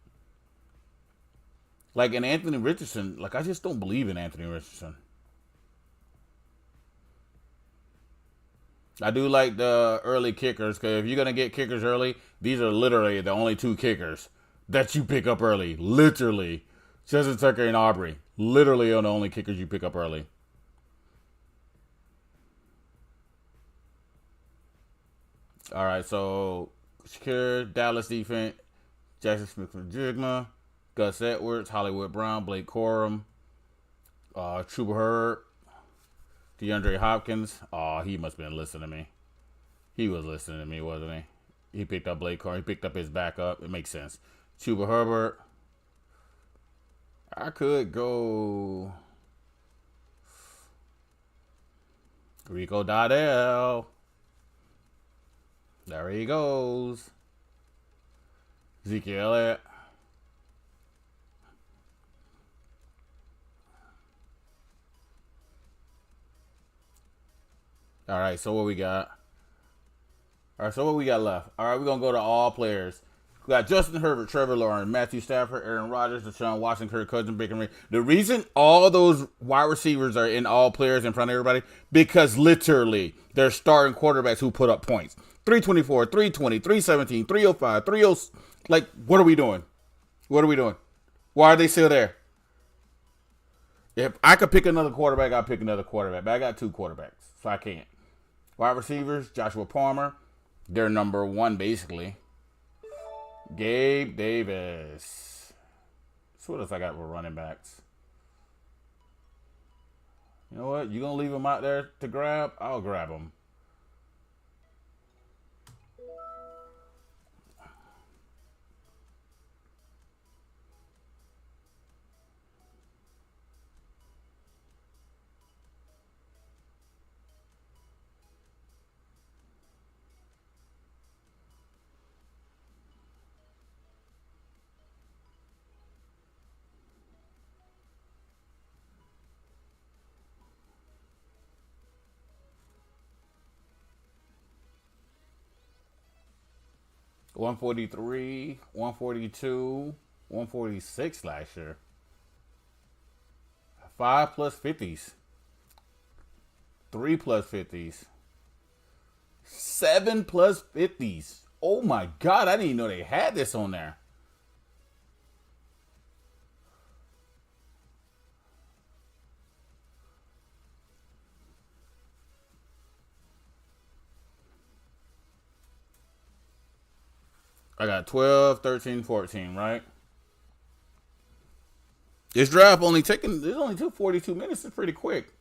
Like, in Anthony Richardson, like, I just don't believe in Anthony Richardson. I do like the early kickers, because if you're going to get kickers early, these are literally the only 2 kickers that you pick up early. Literally. Justin Tucker and Aubrey. Literally are the only kickers you pick up early. All right, so Shakir, Dallas defense, Jackson Smith-Njigba, Gus Edwards, Hollywood Brown, Blake Corum, Chuba Herbert, DeAndre Hopkins. Oh, he must have been listening to me. He was listening to me, wasn't he? He picked up Blake Corum. He picked up his backup. It makes sense. Chuba Herbert. I could go Rico Dowdell. There he goes. Zeke Elliott. All right, so what we got? All right, so what we got left? All right, we're going to go to all players. We got Justin Herbert, Trevor Lawrence, Matthew Stafford, Aaron Rodgers, Deshaun Watson, Kirk Cousins, Baker Mayfield. The reason all those wide receivers are in all players in front of everybody, because literally they're starting quarterbacks who put up points. 324, 320, 317, 305, 30. Like, what are we doing? What are we doing? Why are they still there? If I could pick another quarterback, I'd pick another quarterback. But I got two quarterbacks, so I can't. Wide receivers, Joshua Palmer. They're number one, basically. Gabe Davis. So what else I got with running backs? You know what? You going to leave them out there to grab? I'll grab them. $143, $142, $146 last year. 5 plus 50s. 3 plus 50s. 7 plus 50s. Oh my God, I didn't even know they had this on there. I got 12, 13, 14, right? This draft only took 42 minutes. It's pretty quick.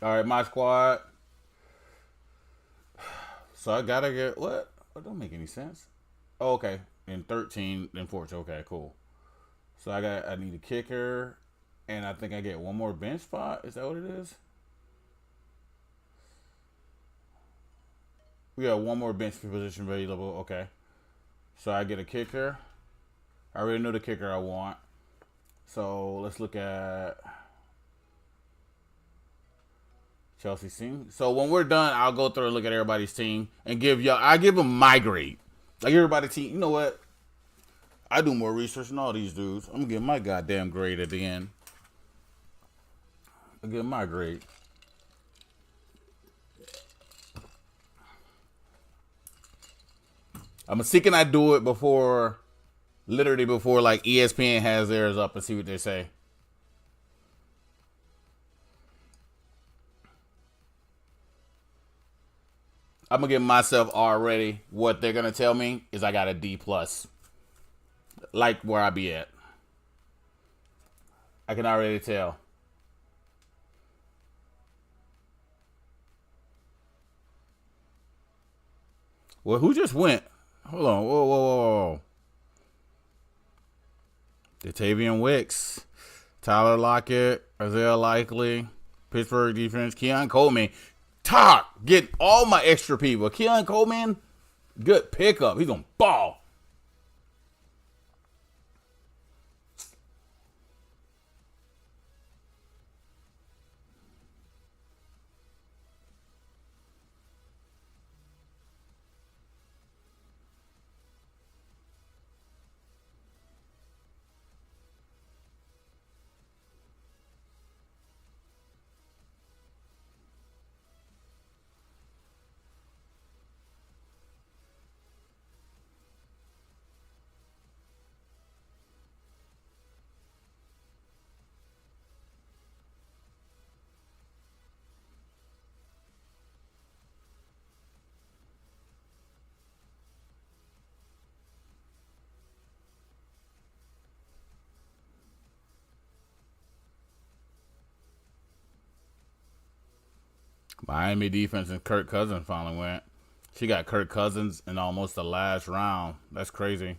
All right, my squad. So I gotta get what? That don't make any sense. Oh, okay. And 13 and 14. Okay, cool. So I need a kicker, and I think I get one more bench spot. Is that what it is? We got one more bench position available. Okay. So I get a kicker. I already know the kicker I want. So let's look at Chelsea's team. So when we're done, I'll go through and look at everybody's team and I give them my grade. Like everybody's team. You know what? I do more research than all these dudes. I'm gonna give my goddamn grade at the end. I'll give my grade. I'm seeking I do it before like ESPN has theirs up and see what they say. I'm gonna give myself already what they're gonna tell me is I got a D plus. Like where I be at. I can already tell. Well, who just went? Hold on. Whoa. Datavian Wicks, Tyler Lockett, Isaiah Likely, Pittsburgh defense, Keon Coleman. Top, getting all my extra people. Keon Coleman, good pickup. He's on ball. Miami defense and Kirk Cousins finally went. She got Kirk Cousins in almost the last round. That's crazy.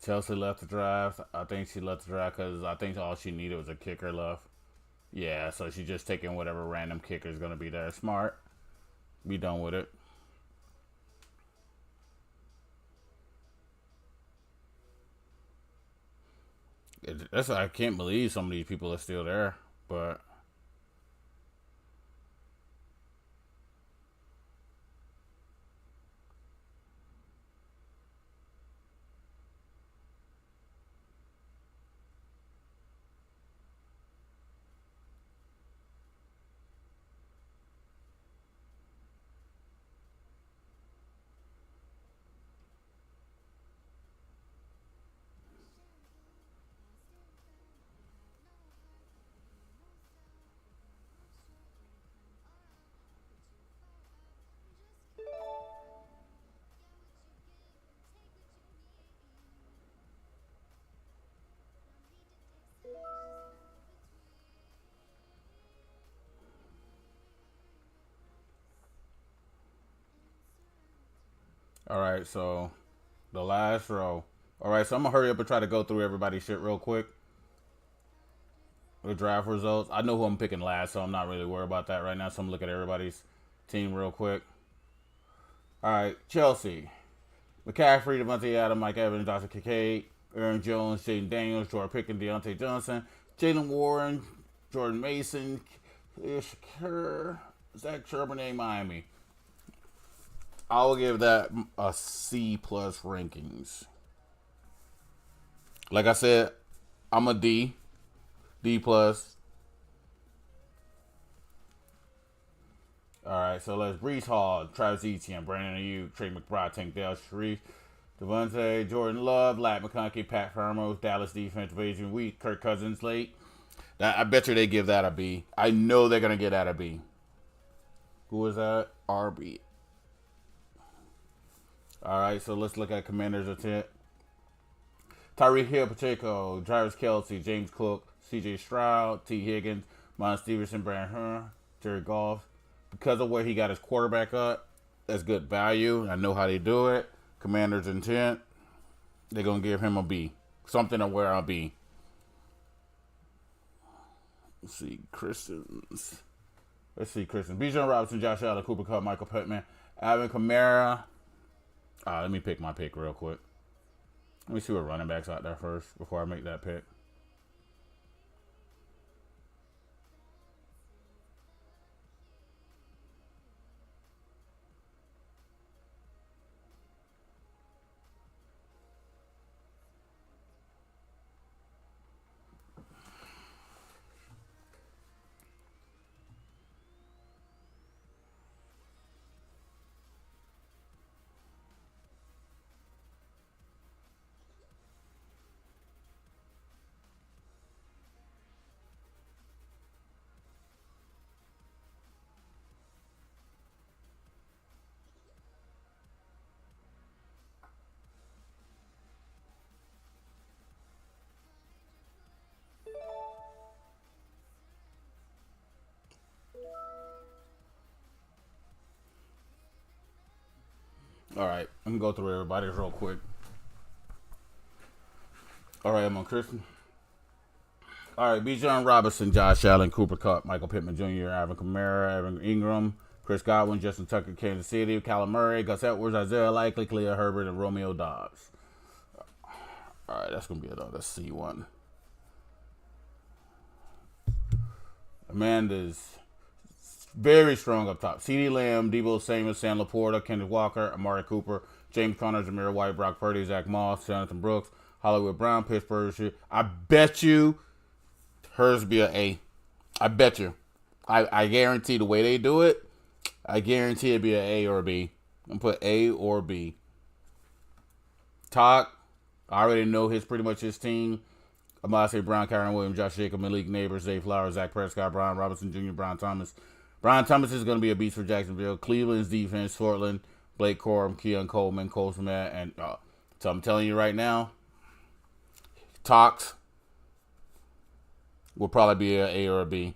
Chelsea left the draft. I think she left the draft because I think all she needed was a kicker left. Yeah, so she's just taking whatever random kicker is going to be there. Smart. Be done with it. That's I can't believe some of these people are still there. But all right, so the last row. All right, so I'm gonna hurry up and try to go through everybody's shit real quick. The draft results. I know who I'm picking last, so I'm not really worried about that right now. So I'm looking at everybody's team real quick. All right, Chelsea. McCaffrey, Devontae Adams, Mike Evans, Joshua Kincaid, Aaron Jones, Jaden Daniels, Jordan Pickens, Deontay Johnson, Jalen Warren, Jordan Mason, Shakur, Zach Charbonnet, Miami. I will give that a C plus rankings. Like I said, I'm a D plus. All right, so let's Brees Hall, Travis Etienne, Brandon Ayuk, Trey McBride, Tank Dell, Sharif, Devontae, Jordan Love, Lat McConkey, Pat Fermos, Dallas defensive agent week, Kirk Cousins late. I bet you they give that a B. I know they're gonna get that a B. Who was that? RB. All right, so let's look at Commanders' intent. Tyreek Hill, Pacheco, Travis Kelsey, James Cook, C.J. Stroud, T. Higgins, Miles Stevenson, Brandon Hunter, Jared Goff. Because of where he got his quarterback up, that's good value. I know how they do it. Commanders' intent. They're gonna give him a B. Something to wear a B. Let's see, Christians. Bijan Robinson, Josh Allen, Cooper Kupp, Michael Pittman, Alvin Kamara. Let me pick my pick real quick. Let me see what running backs out there first before I make that pick. All right, I'm gonna go through everybody's real quick. All right, I'm on Christian. All right, Bijan Robinson, Josh Allen, Cooper Kupp, Michael Pittman Jr., Alvin Kamara, Evan Ingram, Chris Godwin, Justin Tucker, Kansas City, Kyler Murray, Gus Edwards, Isaiah Likely, Khalil Herbert, and Romeo Dobbs. All right, that's gonna be another C1. Amanda's very strong up top. CeeDee Lamb, Debo Samuel, Sam Laporta, Kenneth Walker, Amari Cooper, James Conner, Jameer White, Brock Purdy, Zach Moss, Jonathan Brooks, Hollywood Brown, Pittsburgh. I bet you hers be an A. I bet you. I guarantee the way they do it, I guarantee it'd be an A or a B. I'm gonna put A or B. Talk. I already know pretty much his team. Amase Brown, Kyron Williams, Josh Jacobs, Malik Neighbors, Zay Flowers, Zach Prescott, Brian Robinson Jr., Brian Thomas. Brian Thomas is going to be a beast for Jacksonville. Cleveland's defense, Portland, Blake Corum, Keon Coleman, Cole Smet, and so I'm telling you right now, Talks will probably be an A or a B.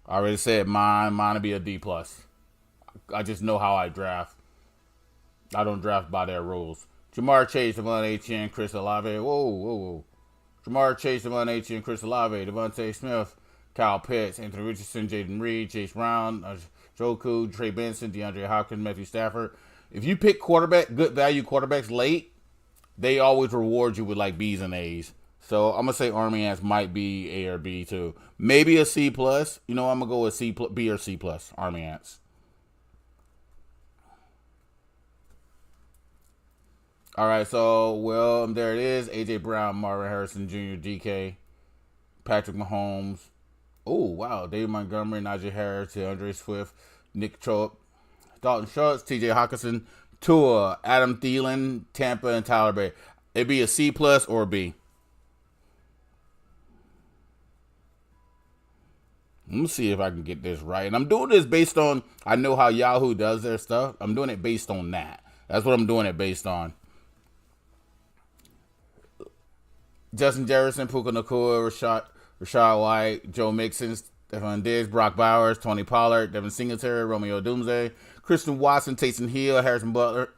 I already said mine will be a D plus. I just know how I draft. I don't draft by their rules. Jamar Chase, Devon Achane, Chris Olave. Whoa, whoa, whoa. Jamar Chase, Devon Achane, Chris Olave, Devontae Smith, Kyle Pitts, Anthony Richardson, Jaden Reed, Chase Brown, Joku, Trey Benson, DeAndre Hopkins, Matthew Stafford. If you pick good value quarterbacks late, they always reward you with like B's and A's. So I'm gonna say Army Ants might be A or B too. Maybe a C plus. You know, I'm gonna go with B or C plus. Army Ants. All right, so well, there it is. AJ Brown, Marvin Harrison Jr., DK, Patrick Mahomes. Oh wow, David Montgomery, Najee Harris, Andre Swift, Nick Chubb, Dalton Schultz, T.J. Hawkinson, Tua, Adam Thielen, Tampa, and Tyler Bay. It'd be a C plus or a B. Let me see if I can get this right. And I'm doing this based on, I know how Yahoo does their stuff. I'm doing it based on that. That's what I'm doing it based on. Justin Jefferson, Puka Nakua, Rashad White, Joe Mixon, Stephon Diggs, Brock Bowers, Tony Pollard, Devin Singletary, Romeo Doomsday, Christian Watson, Taysom Hill, Harrison Butler,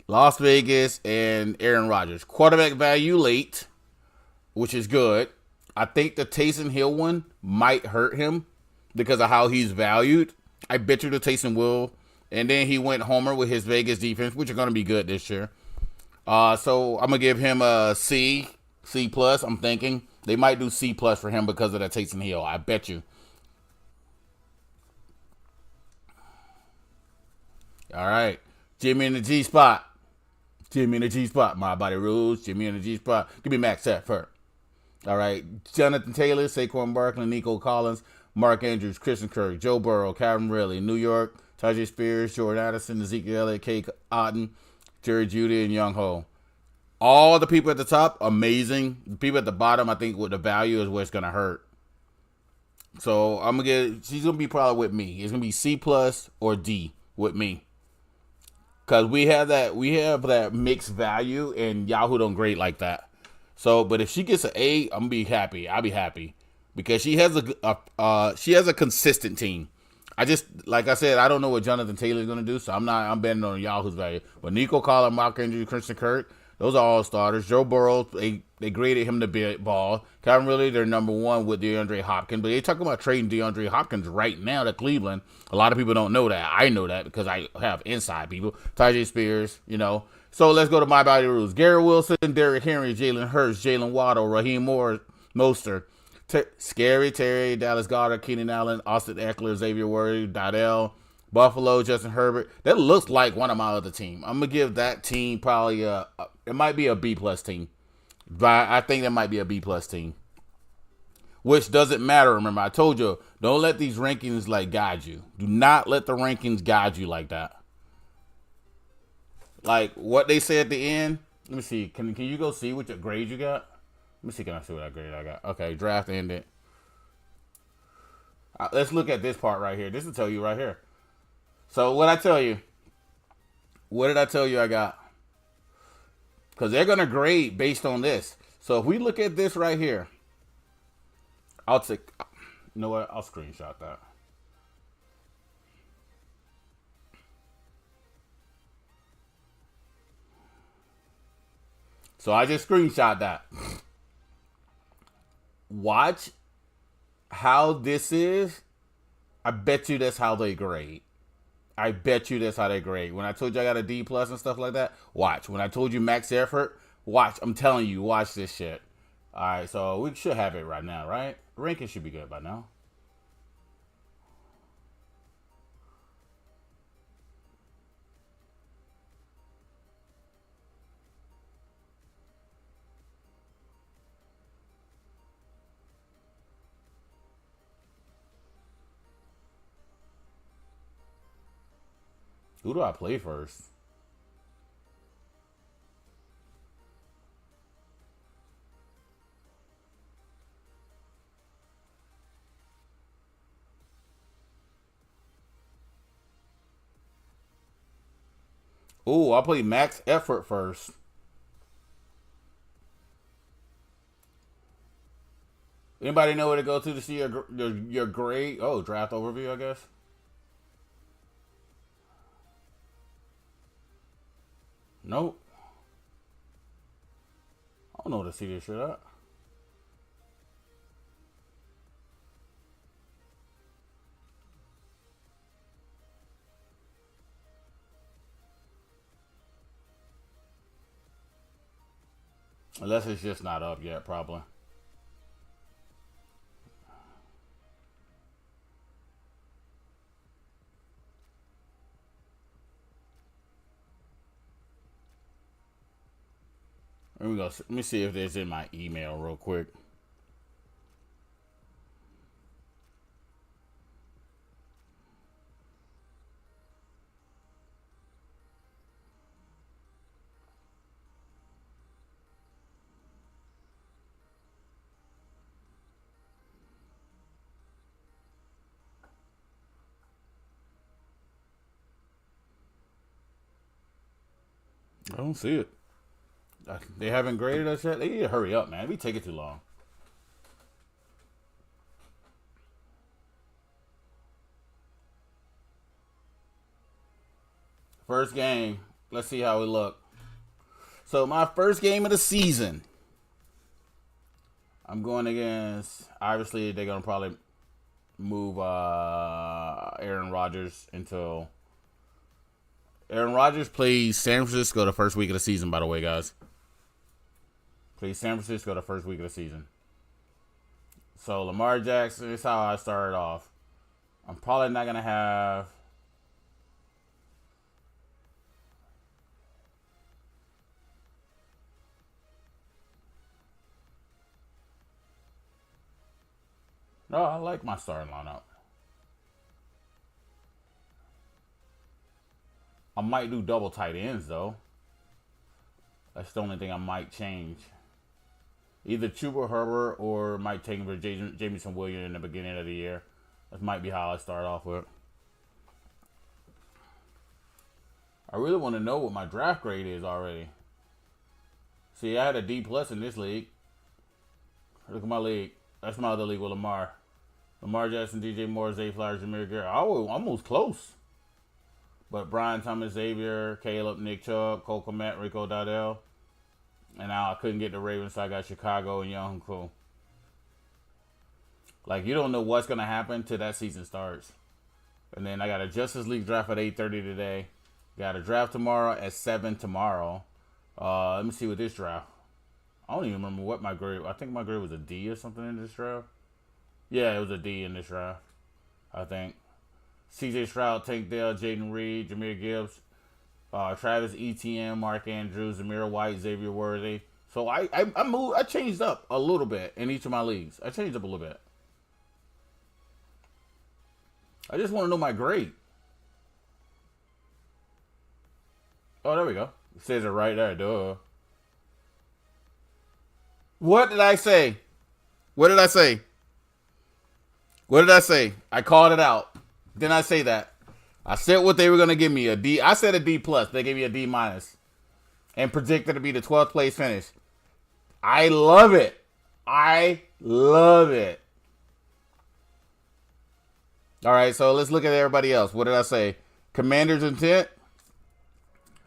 Las Vegas, and Aaron Rodgers. Quarterback value late, which is good. I think the Taysom Hill one might hurt him because of how he's valued. I bet you the Taysom will. And then he went homer with his Vegas defense, which are going to be good this year. So I'm going to give him a C plus. I'm thinking they might do C plus for him because of that Taysom Hill. I bet you. All right. Jimmy in the G spot. Jimmy in the G spot. My body rules. Jimmy in the G spot. Give me Max Stafford. All right. Jonathan Taylor, Saquon Barkley, Nico Collins, Mark Andrews, Christian Kirk, Joe Burrow, Calvin Ridley, New York, Tajay Spears, Jordan Addison, Ezekiel Elliott, Kate Otten, Jerry Jeudy, and Young Ho. All the people at the top, amazing. The people at the bottom, I think, with the value is what's gonna hurt. So I'm gonna she's gonna be probably with me. It's gonna be C plus or D with me. Cause we have that mixed value, and Yahoo don't grade like that. So, but if she gets an A, I'm gonna be happy. I'll be happy because she has a consistent team. I just, like I said, I don't know what Jonathan Taylor is gonna do, so I'm betting on Yahoo's value. But Nico Collins, Mark Andrews, Christian Kirk, those are all starters. Joe Burrow, they graded him the ball. Calvin Ridley, they're number one with DeAndre Hopkins. But they talking about trading DeAndre Hopkins right now to Cleveland. A lot of people don't know that. I know that because I have inside people. Tajay Spears, you know. So let's go to my body rules. Garrett Wilson, Derrick Henry, Jalen Hurts, Jalen Waddle, Raheem Mostert, Scary Terry, Dallas Goedert, Keenan Allen, Austin Eckler, Xavier Worthy, Dodell, Buffalo, Justin Herbert. That looks like one of my other team. I'm gonna give that team probably it might be a B plus team, but I think that might be a B plus team, which doesn't matter. Remember, I told you, don't let these rankings like guide you. Do not let the rankings guide you like that. Like what they say at the end. Let me see. Can you go see what grade you got? Let me see. Can I see what grade I got? Okay, draft ended. Let's look at this part right here. This will tell you right here. So what I tell you? What did I tell you I got? Because they're going to grade based on this. So if we look at this right here, I'll take, you know what? I'll screenshot that. So I just screenshot that. Watch how this is. I bet you that's how they grade. I bet you that's how they grade. When I told you I got a D plus and stuff like that, watch. When I told you max effort, watch. I'm telling you, watch this shit. All right, so we should have it right now, right? Ranking should be good by now. Who do I play first? Oh, I'll play max effort first. Anybody know where to go to see your grade? Oh, draft overview, I guess. Nope. I don't know where to see this shit at. Unless it's just not up yet, probably. Let me go. Let me see if it's in my email real quick. I don't see it. They haven't graded us yet. They need to hurry up, man. We take it too long. First game. Let's see how we look. So my first game of the season. I'm going against. Obviously, they're gonna probably move Aaron Rodgers until. Aaron Rodgers plays San Francisco the first week of the season. By the way, guys. Plays San Francisco the first week of the season. So Lamar Jackson is how I started off. I'm probably not gonna have. No, I like my starting lineup. I might do double tight ends though. That's the only thing I might change. Either Chuba Herbert or might take him for Jameson Williams in the beginning of the year. That might be how I start off with. I really want to know what my draft grade is already. See, I had a D plus in this league. Look at my league. That's my other league with Lamar. Lamar Jackson, DJ Moore, Zay Flowers, Jameer Garrett. I was almost close. But Brian Thomas, Xavier, Caleb, Nick Chubb, Cole Kmet, Rico Dowdell. And now I couldn't get the Ravens, so I got Chicago and Young Cool. Like, you don't know what's going to happen till that season starts. And then I got a Justice League draft at 8:30 today. Got a draft tomorrow at 7 tomorrow. Let me see what this draft. I don't even remember what my grade. I think my grade was a D or something in this draft. Yeah, it was a D in this draft, I think. C.J. Stroud, Tank Dell, Jaden Reed, Jameer Gibbs, Travis Etienne, Mark Andrews, Zamir White, Xavier Worthy. So I moved. I changed up a little bit in each of my leagues. I changed up a little bit. I just want to know my grade. Oh, there we go. It says it right there. Duh. What did I say? What did I say? What did I say? I called it out. Didn't I say that? I said what they were going to give me, a D. I said a D plus. They gave me a D minus. And predicted to be the 12th place finish. I love it. I love it. All right, so let's look at everybody else. What did I say? Commander's intent.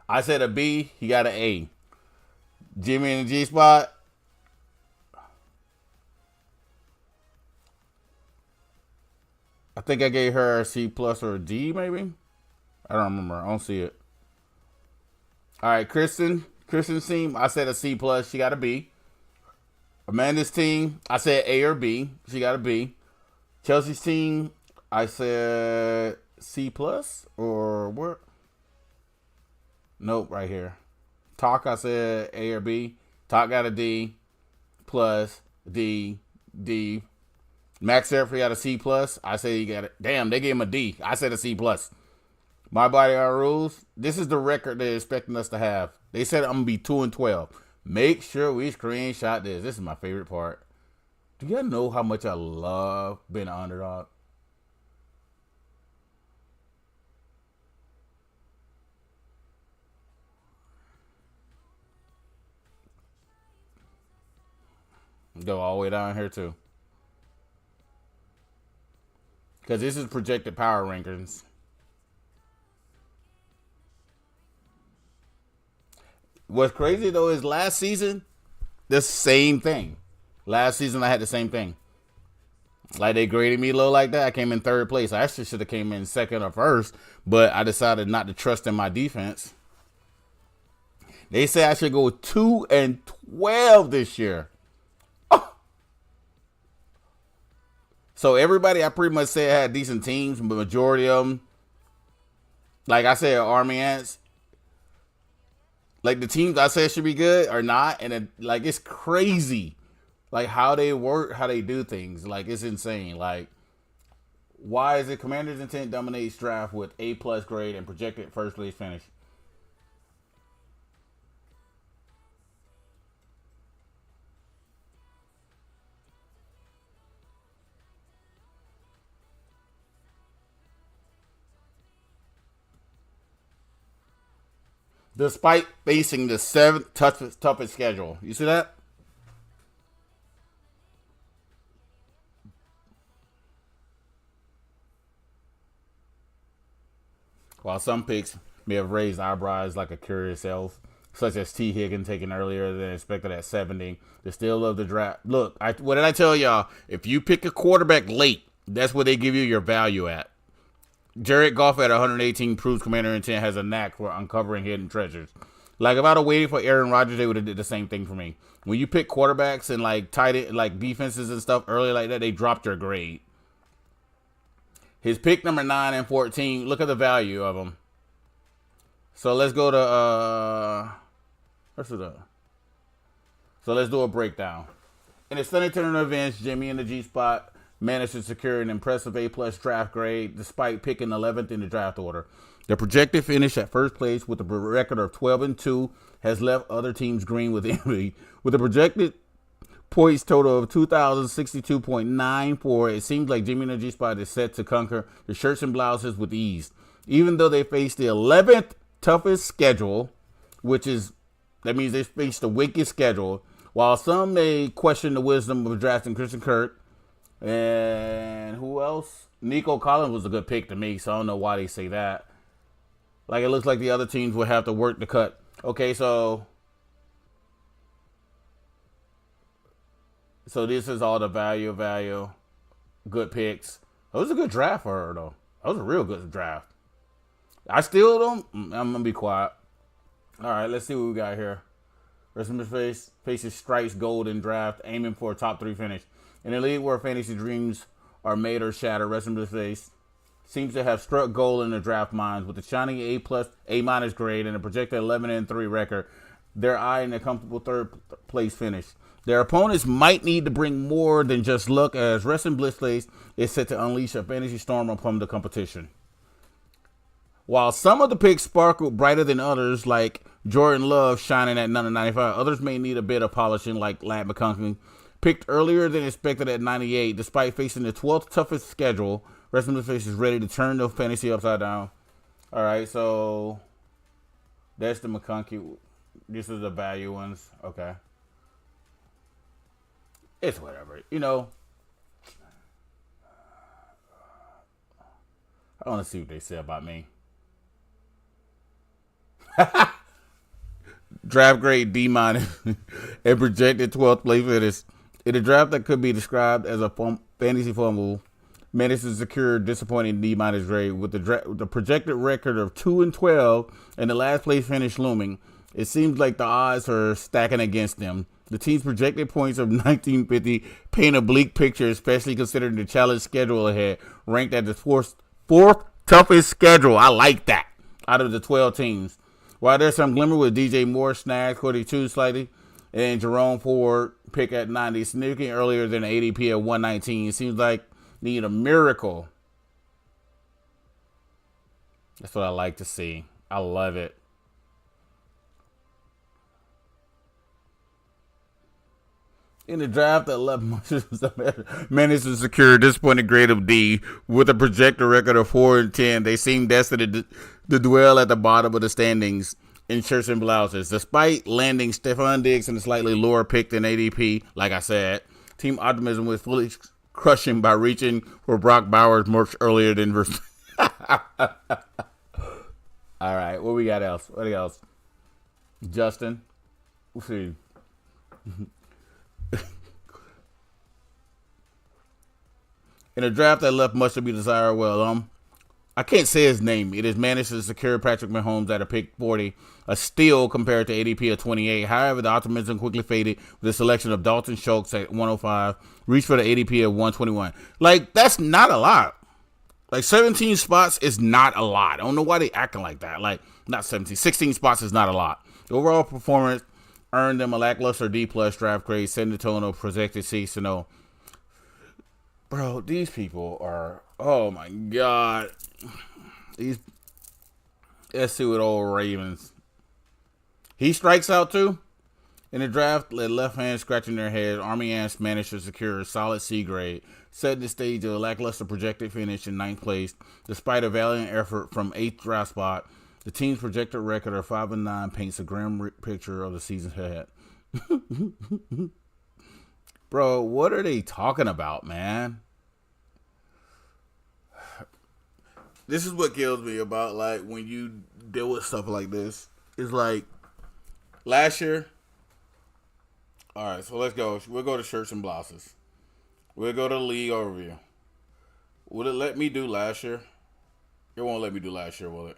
I said a B. He got an A. Jimmy in the G spot. I think I gave her a C plus or a D, maybe. I don't remember. I don't see it. All right, Kristen's team. I said a C plus. She got a B. Amanda's team. I said A or B. She got a B. Chelsea's team. I said C plus or what? Nope, right here. Talk. I said A or B. Talk got a D plus D. Max Everett got a C plus. I say he got it. Damn, they gave him a D. I said a C plus. My body, our rules. This is the record they're expecting us to have. They said I'm gonna be 2-12. Make sure we screenshot this. This is my favorite part. Do y'all know how much I love being an underdog? Go all the way down here too. Because this is projected power rankings. What's crazy though is last season, the same thing. Last season I had the same thing. Like they graded me low like that. I came in third place. I actually should have came in second or first, but I decided not to trust in my defense. They say I should go 2-12 this year. Oh. So everybody I pretty much said had decent teams, but majority of them, like I said, Army Ants, like the teams I said should be good are not, and like it's crazy, like how they work, how they do things. Like it's insane. Like why is it Commander's Intent dominates draft with A+ grade and projected first place finish? Despite facing the seventh toughest schedule. You see that? While some picks may have raised eyebrows like a curious elf, such as T. Higgins taken earlier than expected at 70, they still love the draft. Look, what did I tell y'all? If you pick a quarterback late, that's where they give you your value at. Jared Goff at 118 proves Commander Intent has a knack for uncovering hidden treasures. Like if I'd have waited for Aaron Rodgers, they would have did the same thing for me. When you pick quarterbacks and like tight end, like defenses and stuff early like that, they dropped your grade. His pick number 9 and 14. Look at the value of them. So let's go to what's it up? So let's do a breakdown. In the Sunday turn of events, Jimmy in the G spot managed to secure an impressive A+ draft grade despite picking 11th in the draft order. The projected finish at first place with a record of 12-2 has left other teams green with envy. With a projected points total of 2,062.94, it seems like Jimmy and the G spot is set to conquer the shirts and blouses with ease. Even though they face the 11th toughest schedule, that means they face the weakest schedule, while some may question the wisdom of drafting Christian Kirk. And who else? Nico Collins was a good pick to me, so I don't know why they say that. Like, it looks like the other teams would have to work to cut. Okay, so this is all the value. Good picks. That was a good draft for her, though. That was a real good draft. I still don't. I'm going to be quiet. All right, let's see what we got here. Rest in face faces Stripes Gold in draft, aiming for a top 3 finish. In a league where fantasy dreams are made or shattered, rest in face seems to have struck gold in the draft minds with a shining A+ grade and a projected 11-3 record. They're eyeing a comfortable third place finish. Their opponents might need to bring more than just luck, as Wrestling Blitzface is set to unleash a fantasy storm upon the competition. While some of the picks sparkle brighter than others, like Jordan Love shining at number 95, others may need a bit of polishing, like Lat McConkey, picked earlier than expected at 98. Despite facing the 12th toughest schedule, Wrestling Blitzface is ready to turn the fantasy upside down. All right, so that's the McConkey. This is the value ones. Okay. It's whatever. You know, I want to see what they say about me. Draft grade D- and projected 12th place finish. In a draft that could be described as a fantasy fumble, managed to secure disappointing D- grade with the projected record of 2-12 and the last place finish looming. It seems like the odds are stacking against them. The team's projected points of 1950 paint a bleak picture, especially considering the challenge schedule ahead, ranked at the fourth toughest schedule. I like that out of the 12 teams. While there's some glimmer with DJ Moore, snags 42 slightly, and Jerome Ford pick at 90, significantly earlier than ADP at 119. It seems like need a miracle. That's what I like to see. I love it. In the draft, that 11 managed to secure a disappointing grade of D with a projected record of 4-10. They seem destined to dwell at the bottom of the standings in shirts and blouses. Despite landing Stephon Diggs in a slightly lower pick than ADP, like I said, team optimism was fully crushing by reaching for Brock Bowers much earlier than versus. All right, what we got else? What else? Justin. We'll see. In a draft that left much to be desired, I can't say his name. It has managed to secure Patrick Mahomes at a pick 40, a steal compared to ADP of 28. However, the optimism quickly faded with the selection of Dalton Schultz at 105, reached for the ADP of 121. Like, that's not a lot. Like, 17 spots is not a lot. I don't know why they acting like that. Like, not 17, 16 spots is not a lot. The overall performance earned them a lackluster D-plus draft grade, setting the tone of projected seasonal. Bro, these people are, oh my God. These, let's see what old Ravens. He strikes out too. In the draft, let left hand scratching their head, Army Ants managed to secure a solid C grade, setting the stage of a lackluster projected finish in ninth place. Despite a valiant effort from 8th draft spot, the team's projected record of 5-9 paints a grim picture of the season ahead. Bro, what are they talking about, man? This is what kills me about, like, when you deal with stuff like this. It's like, last year, all right, so let's go. We'll go to shirts and blouses. We'll go to the league overview. Would it let me do last year? It won't let me do last year, will it?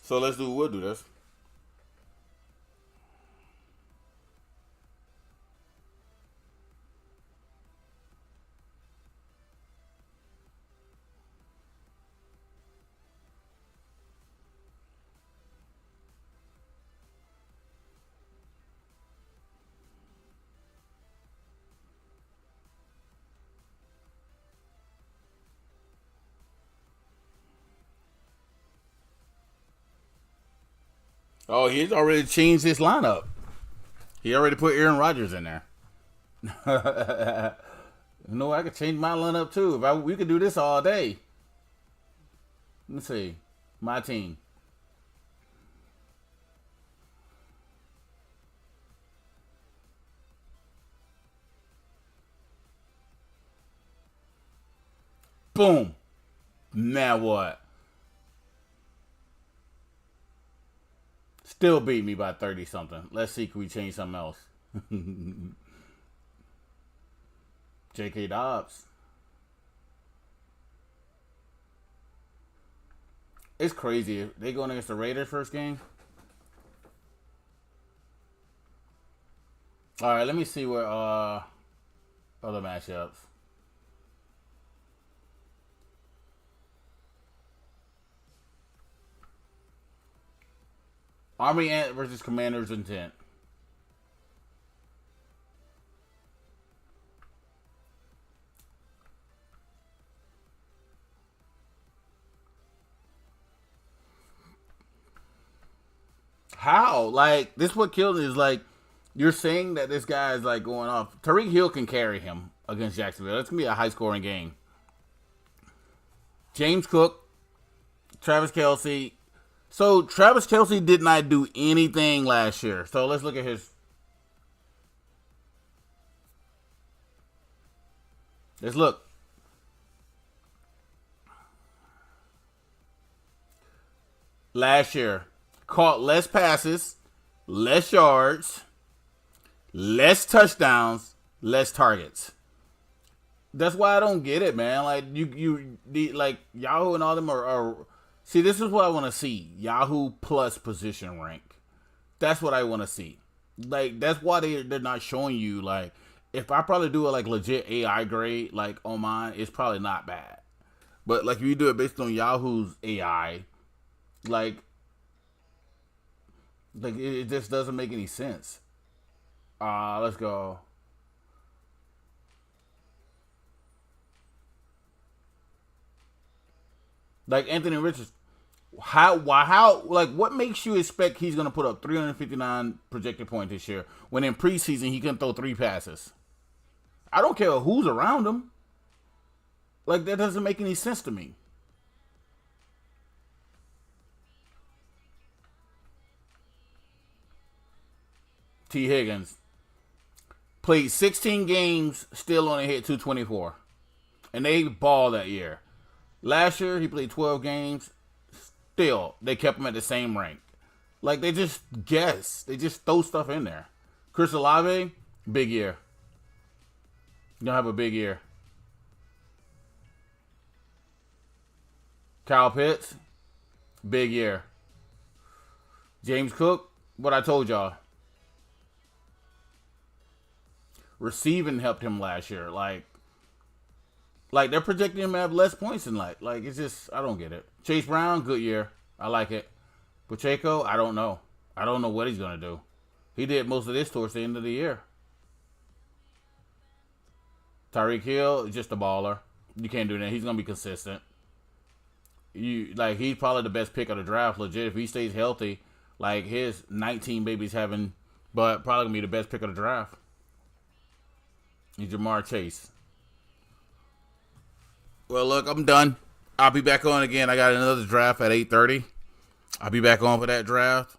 So we'll do this. Oh, he's already changed his lineup. He already put Aaron Rodgers in there. No, I could change my lineup too. We could do this all day. Let me see. My team. Boom. Now what? Still beat me by 30 something. Let's see, can we change something else? J.K. Dobbs. It's crazy. They going against the Raiders first game? All right, let me see what other matchups. Army Ant versus Commanders Intent. How? Like, this what killed it is like, you're saying that this guy is like going off. Tariq Hill can carry him against Jacksonville. It's going to be a high scoring game. James Cook, Travis Kelce. So, Travis Kelce did not do anything last year. So, let's look at his. Let's look. Last year, caught less passes, less yards, less touchdowns, less targets. That's why I don't get it, man. Like like Yahoo and all them are see. This is what I want to see. Yahoo plus position rank. That's what I want to see. Like, that's why they're not showing you, like, if I probably do a like legit AI grade like on mine, it's probably not bad. But like if you do it based on Yahoo's AI, like it just doesn't make any sense. Let's go. Like Anthony Richards, how like what makes you expect he's gonna put up 359 projected points this year when in preseason he couldn't throw 3 passes? I don't care who's around him. Like, that doesn't make any sense to me. T. Higgins played 16 games, still only hit 224. And they balled that year. Last year, he played 12 games. Still, they kept him at the same rank. Like, they just guess. They just throw stuff in there. Chris Olave, big year. You don't have a big year. Kyle Pitts, big year. James Cook, what I told y'all. Receiving helped him last year. Like they're projecting him to have less points than like it's just I don't get it. Chase Brown, good year. I like it. Pacheco, I don't know. I don't know what he's gonna do. He did most of this towards the end of the year. Tyreek Hill, just a baller. You can't do that. He's gonna be consistent. He's probably the best pick of the draft, legit. If he stays healthy, like his 19 babies having, but probably gonna be the best pick of the draft. He's Jamar Chase. Well, look, I'm done. I'll be back on again. I got another draft at 8:30. I'll be back on for that draft.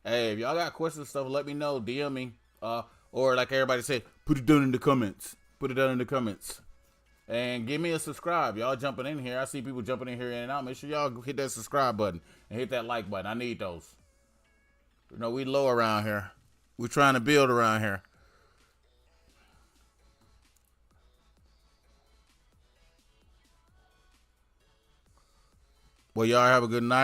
Hey, if y'all got questions and stuff, let me know. DM me. Or like everybody said, put it down in the comments. Put it down in the comments. And give me a subscribe. Y'all jumping in here. I see people jumping in here in and out. Make sure y'all hit that subscribe button and hit that like button. I need those. You know, we low around here. We're trying to build around here. Well, y'all have a good night.